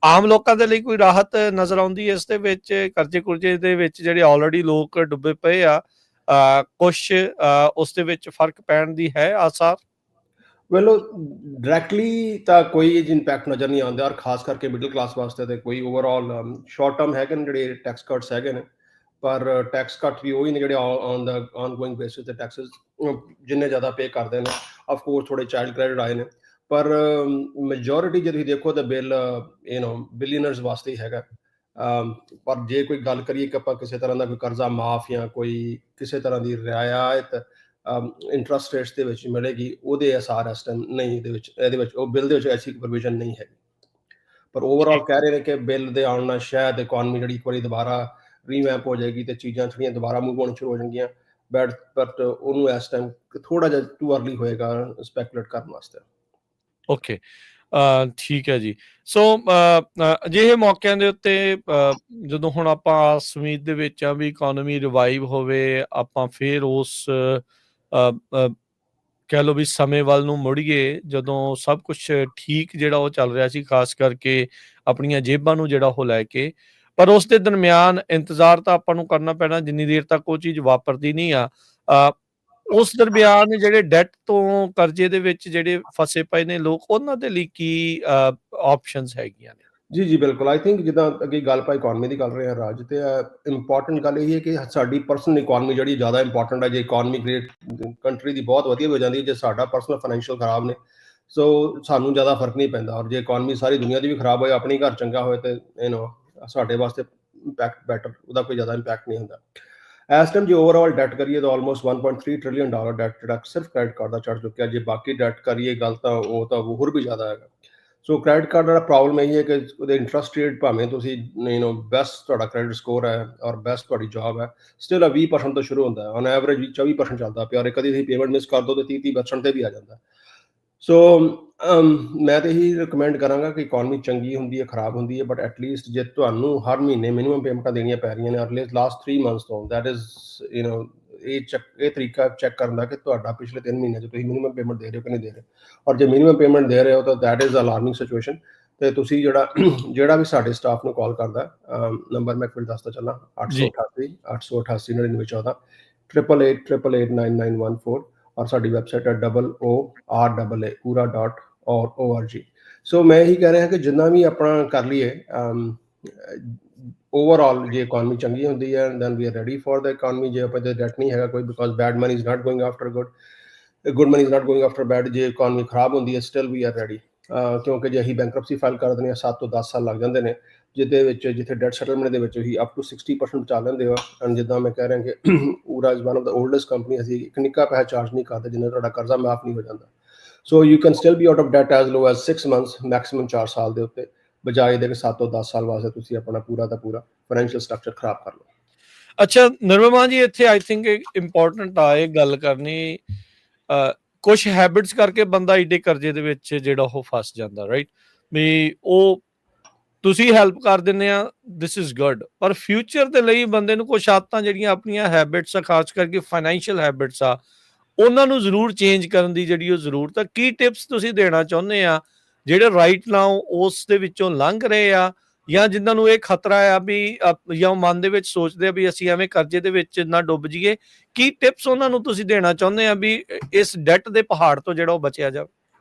ਆਮ ਲੋਕਾਂ ਦੇ ਲਈ ਕੋਈ ਰਾਹਤ ਨਜ਼ਰ ਆਉਂਦੀ ਹੈ ਇਸ ਦੇ ਵਿੱਚ? ਕਰਜ਼ੇ ਕੁਰਜ਼ੇ ਦੇ ਵਿੱਚ ਜਿਹੜੇ ਆਲਰੇਡੀ ਲੋਕ ਡੁੱਬੇ ਪਏ ਆ, ਕੁਛ ਉਸ ਦੇ ਵਿੱਚ ਫਰਕ ਪੈਣ ਦੀ ਹੈ ਆਸਾਰ? ਵੈਲ ਡਾਇਰੈਕਟਲੀ ਤਾਂ ਕੋਈ ਇੰਪੈਕਟ ਨਜ਼ਰ ਨਹੀਂ ਆਉਂਦਾ, ਔਰ ਖਾਸ ਕਰਕੇ ਮਿਡਲ ਕਲਾਸ ਵਾਸਤੇ ਤੇ ਕੋਈ ਓਵਰਆਲ ਸ਼ਾਰਟ ਟਰਮ ਹੈਗੇ ਨੇ ਜਿਹੜੇ ਟੈਕਸ ਕੱਟਸ ਹੈਗੇ ਨੇ, ਪਰ ਟੈਕਸ ਕੱਟ ਵੀ ਉਹੀ ਨੇ ਜਿਹੜੇ ਔਨ ਦਾ ਆਨਗੋਇੰਗ ਬੇਸਿਸ ਤੇ ਟੈਕਸਿਸ ਜਿੰਨੇ ਜ਼ਿਆਦਾ ਪੇ ਕਰਦੇ ਨੇ। ਆਫ ਕੋਰਸ ਥੋੜੇ ਚਾਈਲਡ ਕ੍ਰੈਡਿਟ ਆਏ ਨੇ, ਪਰ ਮੈਜੋਰਿਟੀ ਜੇ ਤੁਸੀਂ ਦੇਖੋ ਤਾਂ ਬਿੱਲ ਬਿਲੀਅਨਰਸ ਵਾਸਤੇ ਹੀ ਹੈਗਾ। ਪਰ ਜੇ ਕੋਈ ਗੱਲ ਕਰੀਏ ਕਿ ਆਪਾਂ ਕਿਸੇ ਤਰ੍ਹਾਂ ਦਾ ਕੋਈ ਕਰਜ਼ਾ ਮਾਫ ਜਾਂ ਕੋਈ ਕਿਸੇ ਤਰ੍ਹਾਂ ਦੀ ਰਿਆਇਤ ਇੰਟਰਸਟ ਰੇਟਸ ਦੇ ਵਿੱਚ ਮਿਲੇਗੀ, ਉਹਦੇ ਅਸਾਰ ਇਸ ਟਾਈਮ ਨਹੀਂ ਇਹਦੇ ਵਿੱਚ ਉਹ ਬਿੱਲ ਦੇ ਵਿੱਚ ਐਸੀ ਪ੍ਰੋਵੀਜ਼ਨ ਨਹੀਂ ਹੈਗੀ। ਪਰ ਓਵਰਆਲ ਕਹਿ ਰਹੇ ਨੇ ਕਿ ਬਿੱਲ ਦੇ ਆਉਣ ਨਾਲ ਸ਼ਾਇਦ ਇਕੋਨਮੀ ਜਿਹੜੀ ਇੱਕ ਵਾਰੀ ਦੁਬਾਰਾ ਰੀਵੈਂਪ ਹੋ ਜਾਏਗੀ ਤੇ ਚੀਜ਼ਾਂ ਥੋੜ੍ਹੀਆਂ ਦੁਬਾਰਾ ਮੂਵ ਹੋਣੀ ਸ਼ੁਰੂ ਹੋ ਜਾਣਗੀਆਂ। ਬਟ ਉਹਨੂੰ ਇਸ ਟਾਈਮ ਥੋੜਾ ਜਿਹਾ ਟੂ ਅਰਲੀ ਹੋਏਗਾ ਸਪੈਕੂਲੇਟ ਕਰਨ ਵਾਸਤੇ। ਓਕੇ, ਠੀਕ ਹੈ ਜੀ। ਸੋ ਅਜਿਹੇ ਮੌਕਿਆਂ ਦੇ ਉੱਤੇ ਜਦੋਂ ਹੁਣ ਆਪਾਂ ਆਸ ਉਮੀਦ ਦੇ ਵਿੱਚ ਆ ਵੀ ਇਕੋਨਮੀ ਰਿਵਾਈਵ ਹੋਵੇ, ਆਪਾਂ ਫਿਰ ਉਸ ਕਹਿ ਲਓ ਵੀ ਸਮੇਂ ਵੱਲ ਨੂੰ ਮੁੜੀਏ ਜਦੋਂ ਸਭ ਕੁਛ ਠੀਕ ਜਿਹੜਾ ਉਹ ਚੱਲ ਰਿਹਾ ਸੀ, ਖਾਸ ਕਰਕੇ ਆਪਣੀਆਂ ਜੇਬਾਂ ਨੂੰ ਜਿਹੜਾ ਉਹ ਲੈ ਕੇ। ਪਰ ਉਸ ਦੇ ਦਰਮਿਆਨ ਇੰਤਜ਼ਾਰ ਤਾਂ ਆਪਾਂ ਨੂੰ ਕਰਨਾ ਪੈਣਾ ਜਿੰਨੀ ਦੇਰ ਤੱਕ ਉਹ ਚੀਜ਼ ਵਾਪਰਦੀ ਨਹੀਂ ਆ। ਉਸ ਦਰਮਿਆਨ ਜਿਹੜੇ ਡੈਟ ਤੋਂ ਕਰਜ਼ੇ ਦੇ ਵਿੱਚ ਜਿਹੜੇ ਫਸੇ ਪਏ ਨੇ ਲੋਕ, ਉਹਨਾਂ ਦੇ ਲਈ ਕੀ ਆਪਸ਼ਨਸ ਹੈਗੀਆਂ ਨੇ? ਜੀ ਬਿਲਕੁਲ। ਆਈ ਥਿੰਕ ਜਿੱਦਾਂ ਅੱਗੇ ਗੱਲ ਆਪਾਂ ਇਕੋਨਮੀ ਦੀ ਕਰ ਰਹੇ ਹਾਂ ਰਾਜ, ਤੇ ਇੰਪੋਰਟੈਂਟ ਗੱਲ ਇਹ ਹੈ ਕਿ ਸਾਡੀ ਪਰਸਨਲ ਇਕੋਨਮੀ ਜਿਹੜੀ ਜ਼ਿਆਦਾ ਇੰਪੋਰਟੈਂਟ ਹੈ। ਜੇ ਇਕੋਨਮੀ ਗ੍ਰੇਟ ਕੰਟਰੀ ਦੀ ਬਹੁਤ ਵਧੀਆ ਹੋ ਜਾਂਦੀ ਹੈ, ਜੇ ਸਾਡਾ ਪਰਸਨਲ ਫਾਈਨੈਂਸ਼ੀਅਲ ਖਰਾਬ ਨੇ ਸੋ ਸਾਨੂੰ ਜ਼ਿਆਦਾ ਫਰਕ ਨਹੀਂ ਪੈਂਦਾ। ਔਰ ਜੇ ਇਕੋਨਮੀ ਸਾਰੀ ਦੁਨੀਆ ਦੀ ਵੀ ਖਰਾਬ ਹੋਏ, ਆਪਣੀ ਘਰ ਚੰਗਾ ਹੋਏ ਤੇ ਸਾਡੇ ਵਾਸਤੇ ਇੰਪੈਕਟ ਬੈਟਰ, ਉਹਦਾ ਕੋਈ ਜ਼ਿਆਦਾ ਇੰਪੈਕਟ ਨਹੀਂ ਹੁੰਦਾ। ਇਸ ਟਾਈਮ ਜੇ ਓਵਰਆਲ ਡੈਟ ਕਰੀਏ ਤਾਂ ਆਲਮੋਸਟ $1.3 ਟ੍ਰਿਲੀਅਨ ਡੈਟ ਜਿਹੜਾ ਸਿਰਫ ਕ੍ਰੈਡਿਟ ਕਾਰਡ ਦਾ ਚੜ੍ਹ ਚੁੱਕਿਆ। ਜੇ ਬਾਕੀ ਡੈਟ ਕਰੀਏ ਗੱਲ ਤਾਂ ਉਹ ਹੋਰ ਵੀ ਜ਼ਿਆਦਾ ਹੈਗਾ। ਸੋ ਕ੍ਰੈਡਿਟ ਕਾਰਡ ਦਾ ਪ੍ਰੋਬਲਮ ਇਹ ਹੈ ਕਿ ਉਹਦੇ ਇੰਟਰਸਟ ਰੇਟ ਭਾਵੇਂ ਤੁਸੀਂ ਬੈਸਟ ਤੁਹਾਡਾ ਕ੍ਰੈਡਿਟ ਸਕੋਰ ਹੈ ਔਰ ਬੈਸਟ ਤੁਹਾਡੀ ਜੌਬ ਹੈ, ਸਟਿਲ 20% ਤੋਂ ਸ਼ੁਰੂ ਹੁੰਦਾ ਹੈ। ਔਨ ਐਵਰੇਜ 24% ਚੱਲਦਾ ਪਿਆ, ਔਰ ਕਦੀ ਤੁਸੀਂ ਪੇਮੈਂਟ ਮਿਸ ਕਰ ਦਿਓ ਤਾਂ 30% ਤੇ ਵੀ ਆ ਜਾਂਦਾ। ਸੋ ਮੈਂ ਤਾਂ ਇਹੀ ਰਿਕਮੈਂਡ ਕਰਾਂਗਾ ਕਿ ਇਕੋਨਮੀ ਚੰਗੀ ਹੁੰਦੀ ਹੈ, ਖਰਾਬ ਹੁੰਦੀ ਹੈ, ਬਟ ਐਟਲੀਸਟ ਜੇ ਤੁਹਾਨੂੰ ਹਰ ਮਹੀਨੇ ਮਿਨੀਮਮ ਪੇਮੈਂਟਾਂ ਦੇਣੀਆਂ ਪੈ ਰਹੀਆਂ ਨੇ ਅਰਲੀ ਲਾਸਟ 3 ਮੰਥਸ ਤੋਂ, ਦੈਟ ਇਜ਼ ਇਹ ਤਰੀਕਾ ਚੈੱਕ ਕਰਨ ਦਾ ਕਿ ਤੁਹਾਡਾ ਪਿਛਲੇ 3 ਮਹੀਨਿਆਂ 'ਚ ਤੁਸੀਂ ਮਿਨੀਮਮ ਪੇਮੈਂਟ ਦੇ ਰਹੇ ਹੋ ਕਿ ਨਹੀਂ ਦੇ ਰਹੇ। ਔਰ ਜੇ ਮਿਨੀਮਮ ਪੇਮੈਂਟ ਦੇ ਰਹੇ ਹੋ ਤਾਂ ਦੈਟ ਇਜ਼ ਅਲਾਰਮਿੰਗ ਸਿਚੁਏਸ਼ਨ। ਤੇ ਤੁਸੀਂ ਜਿਹੜਾ ਵੀ ਸਾਡੇ ਸਟਾਫ ਨੂੰ ਕਾਲ ਕਰਦਾ, ਨੰਬਰ ਮੈਂ ਫਿਰ ਦੱਸਦਾ ਚੱਲਾਂ, 888 9914 8888889914, ਔਰ ਸਾਡੀ ਵੈਬਸਾਈਟ ਹੈ OORAA.org। ਸੋ ਮੈਂ ਇਹੀ ਕਹਿ ਰਿਹਾ ਕਿ ਜਿੰਨਾ ਵੀ ਆਪਣਾ ਕਰ ਲਈਏ, ਓਵਰਆਲ ਜੇ ਇਕੋਨਮੀ ਚੰਗੀ ਹੁੰਦੀ ਹੈ then we are ready for the economy. ਜੇ ਆਪਾਂ ਤੇ ਡੈਟ ਨਹੀਂ ਹੈਗਾ ਕੋਈ, because bad money is not going after good money is not going after bad. ਜੇ ਇਕੋਨਮੀ ਖਰਾਬ ਹੁੰਦੀ ਹੈ ਸਟਿਲ ਵੀ ਆਰ ਰੈਡੀ, ਕਿਉਂਕਿ ਜੇ ਅਸੀਂ ਬੈਂਕਰਪਸੀ ਫਾਈਲ ਕਰ ਦਿੰਦੇ ਹਾਂ 7 ਤੋਂ 10 ਸਾਲ ਲੱਗ ਜਾਂਦੇ ਨੇ, ਜਿਹਦੇ ਵਿੱਚ ਜਿੱਥੇ ਡੈਟ ਸੈਟਲਮੈਂਟ ਦੇ ਵਿੱਚ ਹੀ ਅਪ ਟੂ 60% ਬਚਾ ਲੈਂਦੇ ਹੋ। ਐਂਡ ਜਿੱਦਾਂ ਮੈਂ ਕਹਿ ਰਿਹਾ ਕਿ Aura is one of the oldest company, ਅਸੀਂ ਇੱਕ ਨਿੱਕਾ ਪੈਸਾ ਚਾਰਜ ਨਹੀਂ ਕਰਦੇ ਜਿੰਨਾ ਤੁਹਾਡਾ ਕਰਜ਼ਾ ਮਾਫ ਨਹੀਂ ਹੋ ਜਾਂਦਾ। So you can still be out of debt as low as 6 months, maximum 4 ਸਾਲ ਦੇ ਉੱਤੇ, ਬਜਾਏ ਦੇ ਕਿ 7 ਤੋਂ 10 ਸਾਲ ਵਾਸਤੇ ਤੁਸੀਂ ਆਪਣਾ ਪੂਰਾ ਦਾ ਪੂਰਾ ਫਾਈਨੈਂਸ਼ੀਅਲ ਸਟਰਕਚਰ ਖਰਾਬ ਕਰ ਲਓ। ਅੱਛਾ ਨਿਰਮਲ ਮਾਨ ਜੀ, ਇੱਥੇ ਆਈ ਥਿੰਕ ਇੰਪੋਰਟੈਂਟ ਆ ਇਹ ਗੱਲ ਕਰਨੀ, ਕੁਛ ਹੈਬਿਟਸ ਕਰਕੇ ਬੰਦਾ ਏਡੇ ਕਰਜ਼ੇ ਦੇ ਵਿੱਚ ਜਿਹੜਾ ਉਹ ਫਸ ਜਾਂਦਾ, ਰਾਈਟ? ਵੀ ਉਹ ਤੁਸੀਂ ਹੈਲਪ ਕਰ ਦਿੰਦੇ ਆ, ਦਿਸ ਇਜ਼ ਗੁੱਡ, ਪਰ ਫਿਊਚਰ ਦੇ ਲਈ ਬੰਦੇ ਨੂੰ ਕੁਛ ਆਦਤਾਂ ਜਿਹੜੀਆਂ ਆਪਣੀਆਂ ਹੈਬਿਟਸ ਆ, ਖਾਸ ਕਰਕੇ ਫਾਈਨੈਂਸ਼ੀਅਲ ਹੈਬਿਟਸ ਆ, ਉਹਨਾਂ ਨੂੰ ਜ਼ਰੂਰ ਚੇਂਜ ਕਰਨ ਦੀ ਜਿਹੜੀ ਉਹ ਜ਼ਰੂਰਤ ਆ। ਕੀ ਟਿਪਸ ਤੁਸੀਂ ਦੇਣਾ ਚਾਹੁੰਦੇ ਆ ਜਿਹੜੇ ਰਾਈਟ ਨਾਓ ਉਸ ਦੇ ਵਿੱਚੋਂ ਲੰਘ ਰਹੇ ਆ, ਜਾਂ ਜਿਨ੍ਹਾਂ ਨੂੰ ਇਹ ਖਤਰਾ ਆ ਵੀ ਜਾਂ ਮਨ ਦੇ ਵਿੱਚ ਸੋਚਦੇ ਆ ਵੀ ਅਸੀਂ ਐਵੇਂ ਕਰਜ਼ੇ ਦੇ ਵਿੱਚ ਨਾ ਡੁੱਬ ਜਾਈਏ? ਕੀ ਟਿਪਸ ਉਹਨਾਂ ਨੂੰ ਤੁਸੀਂ ਦੇਣਾ ਚਾਹੁੰਦੇ ਆ ਵੀ ਇਸ ਡੈਟ ਦੇ ਪਹਾੜ ਤੋਂ ਜਿਹੜਾ ਉਹ ਬਚਿਆ ਜਾਵੇ?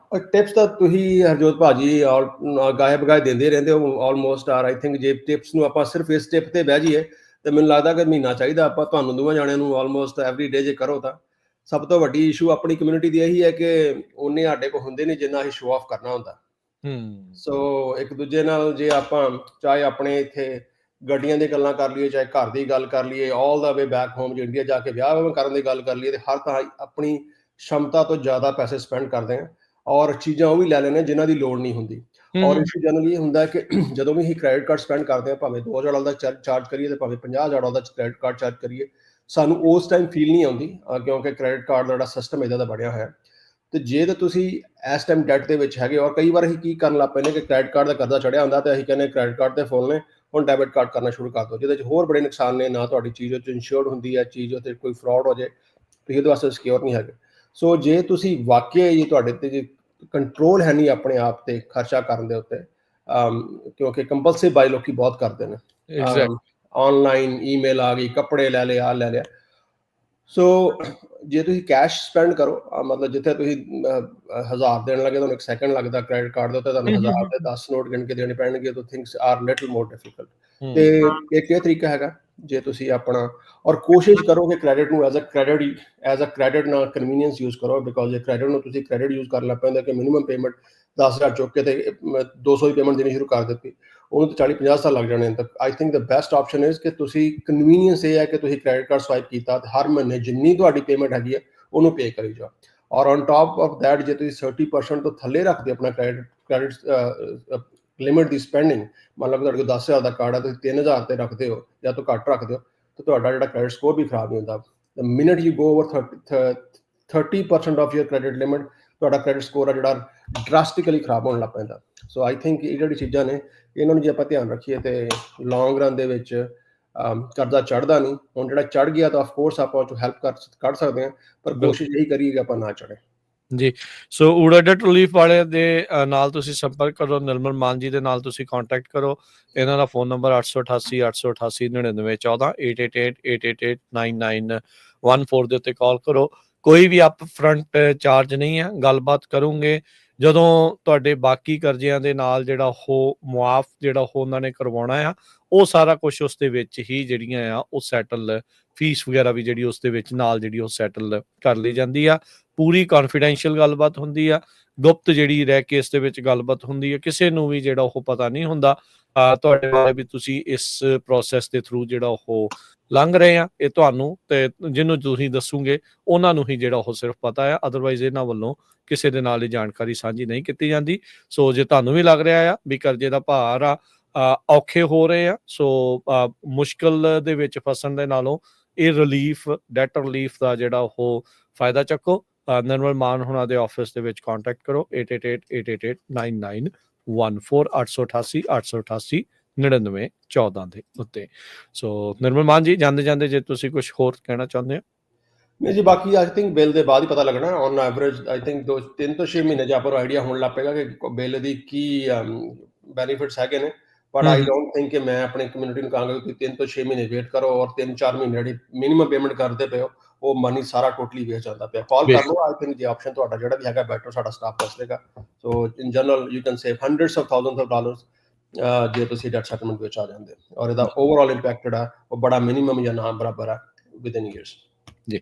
ਟਿਪਸ ਤਾਂ ਤੁਸੀਂ ਹਰਜੋਤ ਭਾਜੀ ਗਾਏ ਬਗਾਏ ਦਿੰਦੇ ਰਹਿੰਦੇ ਹੋ ਆਲਮੋਸਟ। ਆਰ ਆਈ ਥਿੰਕ ਜੇ ਟਿਪਸ ਨੂੰ ਆਪਾਂ ਸਿਰਫ ਇਸ ਟਿਪ ਤੇ ਬਹਿ ਜਾਈਏ ਤੇ ਮੈਨੂੰ ਲੱਗਦਾ ਕਿ ਮਹੀਨਾ ਚਾਹੀਦਾ ਆਪਾਂ ਤੁਹਾਨੂੰ ਦੋਵਾਂ ਜਾਣਿਆਂ ਨੂੰ ਆਲਮੋਸਟ ਐਵਰੀ ਡੇ ਜੇ ਕਰੋ ਤਾਂ। ਸਭ ਤੋਂ ਵੱਡੀ ਇਸ਼ੂ ਆਪਣੀ ਕਮਿਊਨਿਟੀ ਦੀ ਇਹੀ ਹੈ ਕਿ ਉਹਨੇ ਸਾਡੇ ਕੋਲ ਹੁੰਦੇ ਨਹੀਂ ਜਿੰਨਾ ਅਸੀਂ ਸ਼ੋਅ ਆਫ ਕਰਨਾ ਹੁੰਦਾ। ਸੋ ਇੱਕ ਦੂਜੇ ਨਾਲ ਜੇ ਆਪਾਂ ਚਾਹੇ ਆਪਣੇ ਇੱਥੇ ਗੱਡੀਆਂ ਦੀ ਗੱਲਾਂ ਕਰ ਲਈਏ, ਚਾਹੇ ਘਰ ਦੀ ਗੱਲ ਕਰ ਲਈਏ, ਆਲ ਦਾ ਵੇ ਬੈਕ ਹੋਮ ਜੇ ਇੰਡੀਆ ਜਾ ਕੇ ਵਿਆਹ ਕਰਨ ਦੀ ਗੱਲ ਕਰ ਲਈਏ, ਤੇ ਹਰ ਤਰ੍ਹਾਂ ਆਪਣੀ क्षमता ਤੋਂ ਜ਼ਿਆਦਾ ਪੈਸੇ ਸਪੈਂਡ ਕਰਦੇ ਹਾਂ ਔਰ ਚੀਜ਼ਾਂ ਉਹ ਵੀ ਲੈ ਲੈਂਦੇ ਜਿਨ੍ਹਾਂ ਦੀ ਲੋੜ ਨਹੀਂ ਹੁੰਦੀ। ਔਰ ਇਸ਼ੂ ਜਨਰਲੀ ਇਹ ਹੁੰਦਾ ਕਿ ਜਦੋਂ ਵੀ ਅਸੀਂ ਕ੍ਰੈਡਿਟ ਕਾਰਡ ਸਪੈਂਡ ਕਰਦੇ ਹਾਂ, ਭਾਵੇਂ $2000 ਦਾ ਚਾਰਜ ਕਰੀਏ ਤੇ ਭਾਵੇਂ $50,000 ਦਾ ਕ੍ਰੈਡਿਟ ਕਾਰਡ ਚਾਰਜ ਕਰੀਏ, ਸਾਨੂੰ ਉਸ ਟਾਈਮ ਫੀਲ ਨਹੀਂ ਆਉਂਦੀ ਕਿਉਂਕਿ ਕ੍ਰੈਡਿਟ ਕਾਰਡ ਦਾ ਜਿਹੜਾ ਸਿਸਟਮ ਇੱਦਾਂ ਦਾ ਬਣਿਆ ਹੋਇਆ। ਤੇ ਜੇ ਤਾਂ ਤੁਸੀਂ ਇਸ ਟਾਈਮ ਡੈਟ ਦੇ ਵਿੱਚ ਹੈਗੇ, ਔਰ ਕਈ ਵਾਰ ਅਸੀਂ ਕੀ ਕਰਨ ਲੱਗ ਪੈਂਦੇ ਕਿ ਕ੍ਰੈਡਿਟ ਕਾਰਡ ਦਾ ਕਰਜ਼ਾ ਚੜਿਆ ਹੁੰਦਾ ਤੇ ਅਸੀਂ ਕਹਿੰਦੇ ਕ੍ਰੈਡਿਟ ਕਾਰਡ ਤੇ ਫੁੱਲ ਨੇ, ਹੁਣ ਡੈਬਿਟ ਕਾਰਡ ਕਰਨਾ ਸ਼ੁਰੂ ਕਰ ਦਿਓ, ਜਿਹਦੇ 'ਚ ਹੋਰ ਬੜੇ ਨੁਕਸਾਨ ਨੇ। ਨਾ ਤੁਹਾਡੀ ਚੀਜ਼ ਉੱਤੇ ਇੰਸ਼ੋਰਡ ਹੁੰਦੀ ਹੈ, ਚੀਜ਼ ਉੱਤੇ ਕੋਈ ਫਰਾਡ ਹੋ ਜਾਏ ਤੁਸੀਂ ਉਹਦੇ ਵਾਸਤੇ ਸਿਕਿਉਰ ਨਹੀਂ ਹੈਗੇ। ਸੋ ਜੇ ਤੁਸੀਂ ਵਾਕਿਆ ਹੀ ਤੁਹਾਡੇ ਤੇ ਜੇ ਕੰਟਰੋਲ ਹੈ ਨਹੀਂ ਆਪਣੇ ਆਪ ਤੇ ਖਰਚਾ ਕਰਨ ਦੇ ਉੱਤੇ, ਕਿਉਂਕਿ ਕੰਪਲਸਿਵ ਬਾਈ ਲੋਕੀ ਬਹੁਤ ਕਰਦੇ ਨੇ, ਆਨਲਾਈਨ ਈਮੇਲ ਆ ਗਈ, ਕੱਪੜੇ ਲੈ ਲਏ, ਆ ਲੈ ਲਿਆ। ਸੋ ਜੇ ਤੁਸੀਂ ਕੈਸ਼ ਸਪੈਂਡ ਕਰੋ, ਮਤਲਬ ਜਿੱਥੇ ਤੁਸੀਂ 1000 ਦੇਣ ਲੱਗੇ ਤੁਹਾਨੂੰ 1 ਸੈਕਿੰਡ ਲੱਗਦਾ, ਕ੍ਰੈਡਿਟ ਕਾਰਡ ਦੇ ਉੱਤੇ ਤੁਹਾਨੂੰ 1000 ਦੇ 10 ਨੋਟ ਗਿਣ ਕੇ ਦੇਣੇ ਪੈਣਗੇ, ਤਾਂ things are little more difficult. ਤੇ ਇੱਕ ਇਹ ਤਰੀਕਾ ਹੈਗਾ ਜੇ ਤੁਸੀਂ ਆਪਣਾ ਔਰ ਕੋਸ਼ਿਸ਼ ਕਰੋ ਕਿ ਕ੍ਰੈਡਿਟ ਨੂੰ ਐਜ਼ ਅ ਕ੍ਰੈਡਿਟ ਨਾਲ ਕਨਵੀਨੀਅੰਸ ਯੂਜ਼ ਕਰੋ, ਬਿਕੋਜ਼ ਜੇ ਕ੍ਰੈਡਿਟ ਨੂੰ ਤੁਸੀਂ ਕ੍ਰੈਡਿਟ ਯੂਜ਼ ਕਰਨ ਲੱਗ ਪੈਂਦੇ ਕਿ ਮਿਨੀਮਮ ਪੇਮੈਂਟ 10,000 ਚੁੱਕ ਕੇ ਤੇ 200 ਦੀ ਪੇਮੈਂਟ ਦੇਣੀ ਸ਼ੁਰੂ ਕਰ ਦਿੱਤੀ, ਉਹਨੂੰ ਤਾਂ 40-50 ਸਾਲ ਲੱਗ ਜਾਣੇ। ਤਾਂ I think the best option is ਕਿ ਤੁਸੀਂ ਕਨਵੀਨੀਅੰਸ ਇਹ ਹੈ ਕਿ ਤੁਸੀਂ ਕ੍ਰੈਡਿਟ ਕਾਰਡ ਸਵਾਈਪ ਕੀਤਾ ਤੇ ਹਰ ਮਹੀਨੇ ਜਿੰਨੀ ਤੁਹਾਡੀ ਪੇਮੈਂਟ ਹੈਗੀ ਹੈ ਉਹਨੂੰ ਪੇ ਕਰੀ ਜਾਓ। ਔਰ ਔਨ ਟਾਪ ਆਫ ਦੈਟ ਜੇ ਤੁਸੀਂ 30% ਤੋਂ ਥੱਲੇ ਰੱਖਦੇ ਆਪਣਾ ਕ੍ਰੈਡਿਟ ਲਿਮਿਟ ਦੀ ਸਪੈਂਡਿੰਗ, ਮਤਲਬ ਤੁਹਾਡੇ ਕੋਲ 10,000 ਦਾ ਕਾਰਡ ਹੈ, ਤੁਸੀਂ 3,000 ਤੇ ਰੱਖਦੇ ਹੋ ਜਾਂ ਤੋਂ ਘੱਟ ਰੱਖਦੇ ਹੋ, ਤਾਂ ਤੁਹਾਡਾ ਜਿਹੜਾ ਕ੍ਰੈਡਿਟ ਸਕੋਰ ਵੀ ਖਰਾਬ ਨਹੀਂ ਹੁੰਦਾ। The minute you go over 30% of your credit limit, ਤੁਹਾਡਾ ਕ੍ਰੈਡਿਟ ਸਕੋਰ ਆ ਜਿਹੜਾ ਡਰਾਸਟਿਕਲੀ ਖਰਾਬ ਹੋਣ ਲੱਗ ਪੈਂਦਾ। ਸੋ ਆਈ ਥਿੰਕ ਇਹ ਜਿਹੜੀ ਚੀਜ਼ਾਂ ਨੇ ਇਹਨਾਂ ਨੂੰ ਜੇ ਆਪਾਂ ਧਿਆਨ ਰੱਖੀਏ ਤੇ ਲੌਂਗ ਰਨ ਦੇ ਵਿੱਚ ਕਰਜ਼ਾ ਚੜ੍ਹਦਾ ਨਹੀਂ। ਹੁਣ ਜਿਹੜਾ ਚੜ੍ਹ ਗਿਆ ਤਾਂ ਆਫਕੋਰਸ ਆਪਾਂ ਉਹ 'ਚੋਂ ਹੈਲਪ ਕੱਢ ਸਕਦੇ ਹਾਂ, ਪਰ ਕੋਸ਼ਿਸ਼ ਇਹੀ ਕਰੀਏ ਕਿ ਆਪਾਂ ਨਾ ਚੜ੍ਹੇ। ਜੀ, ਸੋ ਊੜਾ ਡੈਟ ਰਿਲੀਫ ਵਾਲੇ ਦੇ ਨਾਲ ਤੁਸੀਂ ਸੰਪਰਕ ਕਰੋ, ਨਿਰਮਲ ਮਾਨ ਜੀ ਦੇ ਨਾਲ ਤੁਸੀਂ ਕੰਟੈਕਟ ਕਰੋ। ਇਹਨਾਂ ਦਾ ਫੋਨ ਨੰਬਰ 888 888 9914 888 888 ਦੇ ਉੱਤੇ ਕਾਲ ਕਰੋ। ਕੋਈ ਵੀ ਅਪ ਫਰੰਟ ਚਾਰਜ ਨਹੀਂ ਹੈ, ਗੱਲਬਾਤ ਕਰੂੰਗੇ। ਜਦੋਂ ਤੁਹਾਡੇ ਬਾਕੀ ਕਰਜ਼ਿਆਂ ਦੇ ਨਾਲ ਜਿਹੜਾ ਉਹ ਮੁਆਫ ਜਿਹੜਾ ਉਹ ਉਹਨਾਂ ਨੇ ਕਰਵਾਉਣਾ ਆ, ਉਹ ਸਾਰਾ ਕੁਛ ਉਸ ਦੇ ਵਿੱਚ ਹੀ ਜਿਹੜੀਆਂ ਆ ਉਹ ਸੈਟਲ, ਫੀਸ ਵਗੈਰਾ ਵੀ ਜਿਹੜੀ ਉਸ ਦੇ ਵਿੱਚ ਨਾਲ ਜਿਹੜੀ ਉਹ ਸੈਟਲ ਕਰ ਲਈ ਜਾਂਦੀ ਆ। ਪੂਰੀ ਕੌਨਫੀਡੈਂਸ਼ੀਅਲ ਗੱਲਬਾਤ ਹੁੰਦੀ ਆ, ਗੁਪਤ ਜਿਹੜੀ ਰਹਿ ਕੇ ਇਸ ਦੇ ਵਿੱਚ ਗੱਲਬਾਤ ਹੁੰਦੀ ਹੈ, ਕਿਸੇ ਨੂੰ ਵੀ ਜਿਹੜਾ ਉਹ ਪਤਾ ਨਹੀਂ ਹੁੰਦਾ ਤੁਹਾਡੇ ਬਾਰੇ ਵੀ ਤੁਸੀਂ ਇਸ ਪ੍ਰੋਸੈਸ ਦੇ ਥਰੂ ਜਿਹੜਾ ਉਹ ਲੰਘ ਰਹੇ ਆ। ਇਹ ਤੁਹਾਨੂੰ ਤੇ ਜਿਹਨੂੰ ਤੁਸੀਂ ਦੱਸੋਗੇ ਉਹਨਾਂ ਨੂੰ ਹੀ ਜਿਹੜਾ ਉਹ ਸਿਰਫ ਪਤਾ ਆ, ਅਦਰਵਾਈਜ਼ ਇਹਨਾਂ ਵੱਲੋਂ ਕਿਸੇ ਦੇ ਨਾਲ ਇਹ ਜਾਣਕਾਰੀ ਸਾਂਝੀ ਨਹੀਂ ਕੀਤੀ ਜਾਂਦੀ। ਸੋ ਜੇ ਤੁਹਾਨੂੰ ਵੀ ਲੱਗ ਰਿਹਾ ਆ ਵੀ ਕਰਜ਼ੇ ਦਾ ਭਾਰ ਆ, ਔਖੇ ਹੋ ਰਹੇ ਆ, ਸੋ ਮੁਸ਼ਕਿਲ ਦੇ ਵਿੱਚ ਫਸਣ ਦੇ ਨਾਲੋਂ ਇਹ ਰਿਲੀਫ, ਡੈਟ ਰਿਲੀਫ ਦਾ ਜਿਹੜਾ ਉਹ ਫਾਇਦਾ ਚੱਕੋ। ਨਿਰਮਲ ਮਾਨ ਹੁਣਾਂ ਦੇ ਆਫਿਸ ਦੇ ਵਿੱਚ ਕੰਟੈਕਟ ਕਰੋ 888 888 888 888 9914 ਦੇ ਉੱਤੇ। ਸੋ ਨਿਰਮਲ ਮਾਨ ਜੀ, ਜਾਂਦੇ ਜਾਂਦੇ ਜੇ ਤੁਸੀਂ ਕੁਝ ਹੋਰ ਕਹਿਣਾ ਚਾਹੁੰਦੇ ਹੋ? ਨਹੀਂ ਜੀ, ਬਾਕੀ ਆਈ ਥਿੰਕ ਬਿੱਲ ਦੇ ਬਾਅਦ ਹੀ ਪਤਾ ਲੱਗਣਾ। ਔਨ ਐਵਰੇਜ ਆਈ ਥਿੰਕ 3 ਤੋਂ 6 ਮਹੀਨੇ 'ਚ ਆਪਾਂ ਨੂੰ ਆਈਡੀਆ ਹੋਣ ਲੱਗ ਪਏਗਾ ਕਿ ਬਿੱਲ ਦੀ ਕੀ ਬੈਨੀਫਿਟਸ ਹੈਗੇ ਨੇ। ਬਟ ਆਈ ਡੋਂਟ ਥਿੰਕ ਕਿ ਮੈਂ ਆਪਣੀ ਕਮਿਊਨਿਟੀ ਨੂੰ ਕਹਾਂਗਾ ਕਿ 3 ਤੋਂ 6 ਮਹੀਨੇ ਵੇਟ ਕਰੋ ਔਰ 3-4 ਮਹੀਨੇ ਜਿਹੜੀ ਮਿਨੀਮਮ ਪੇਮੈਂਟ ਕਰਦੇ ਪਏ ਹੋ ਉਹ ਮਨੀ ਸਾਰਾ ਟੋਟਲੀ ਵੇਸਟ ਜਾਂਦਾ ਪਿਆ। ਕਾਲ ਕਰ ਲਓ, ਆਈ ਥਿੰਕ ਜੇ ਆਪਸ਼ਨ ਤੁਹਾਡਾ ਜਿਹੜਾ ਵੀ ਹੈਗਾ ਬੈਟਰ, ਸਾਡਾ ਸਟਾਫ ਦੱਸ ਦੇਗਾ। So in general you can save hundreds of thousands of dollars ਜੇ ਤੁਸੀਂ ਡੈਟ ਸੈਟਲਮੈਂਟ ਵਿੱਚ ਆ ਜਾਂਦੇ, ਔਰ ਇਹਦਾ ਓਵਰਆਲ ਇੰਪੈਕਟ ਜਿਹੜਾ ਉਹ ਬੜਾ ਮਿਨੀਮਮ ਜਾਂ ਨਾ ਬਰਾਬਰ ਆ ਵਿਦਿਨ ਈਅਰਸ। ਜੀ,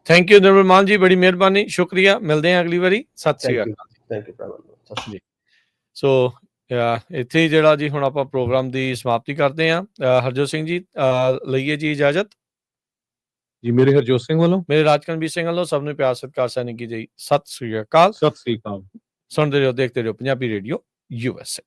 ਥੈਂਕ ਯੂ ਨਿਰਮਲ ਮਾਨ ਜੀ, ਬੜੀ ਮਿਹਰਬਾਨੀ, ਸ਼ੁਕਰੀਆ। ਮਿਲਦੇ ਹਾਂ ਅਗਲੀ ਵਾਰੀ। ਸਤਿ ਸ੍ਰੀ ਅਕਾਲ। ਥੈਂਕ ਯੂ ਭਰਾਵਾਂ ਜੀ। ਸੋ ਇੱਥੇ ਹੀ ਜਿਹੜਾ ਜੀ ਹੁਣ ਆਪਾਂ ਪ੍ਰੋਗਰਾਮ ਦੀ ਸਮਾਪਤੀ ਕਰਦੇ ਹਾਂ। ਹਰਜੋਤ ਸਿੰਘ ਜੀ, ਲਈਏ ਜੀ ਇਜਾਜ਼ਤ। ਜੀ, ਮੇਰੇ ਹਰਜੋਤ ਸਿੰਘ ਵੱਲੋਂ, ਮੇਰੇ ਰਾਜਕਨਵੀਰ ਸਿੰਘ ਵੱਲੋਂ ਸਭ ਨੂੰ ਪਿਆਰ ਸਤਿਕਾਰ ਸੈਨਿਕੀ ਜੀ ਸਤਿ ਸ੍ਰੀ ਅਕਾਲ। ਸਤਿ ਸ੍ਰੀ ਅਕਾਲ। ਸੁਣਦੇ ਰਹੋ, ਦੇਖਦੇ ਰਹੋ ਪੰਜਾਬੀ ਰੇਡੀਓ USA।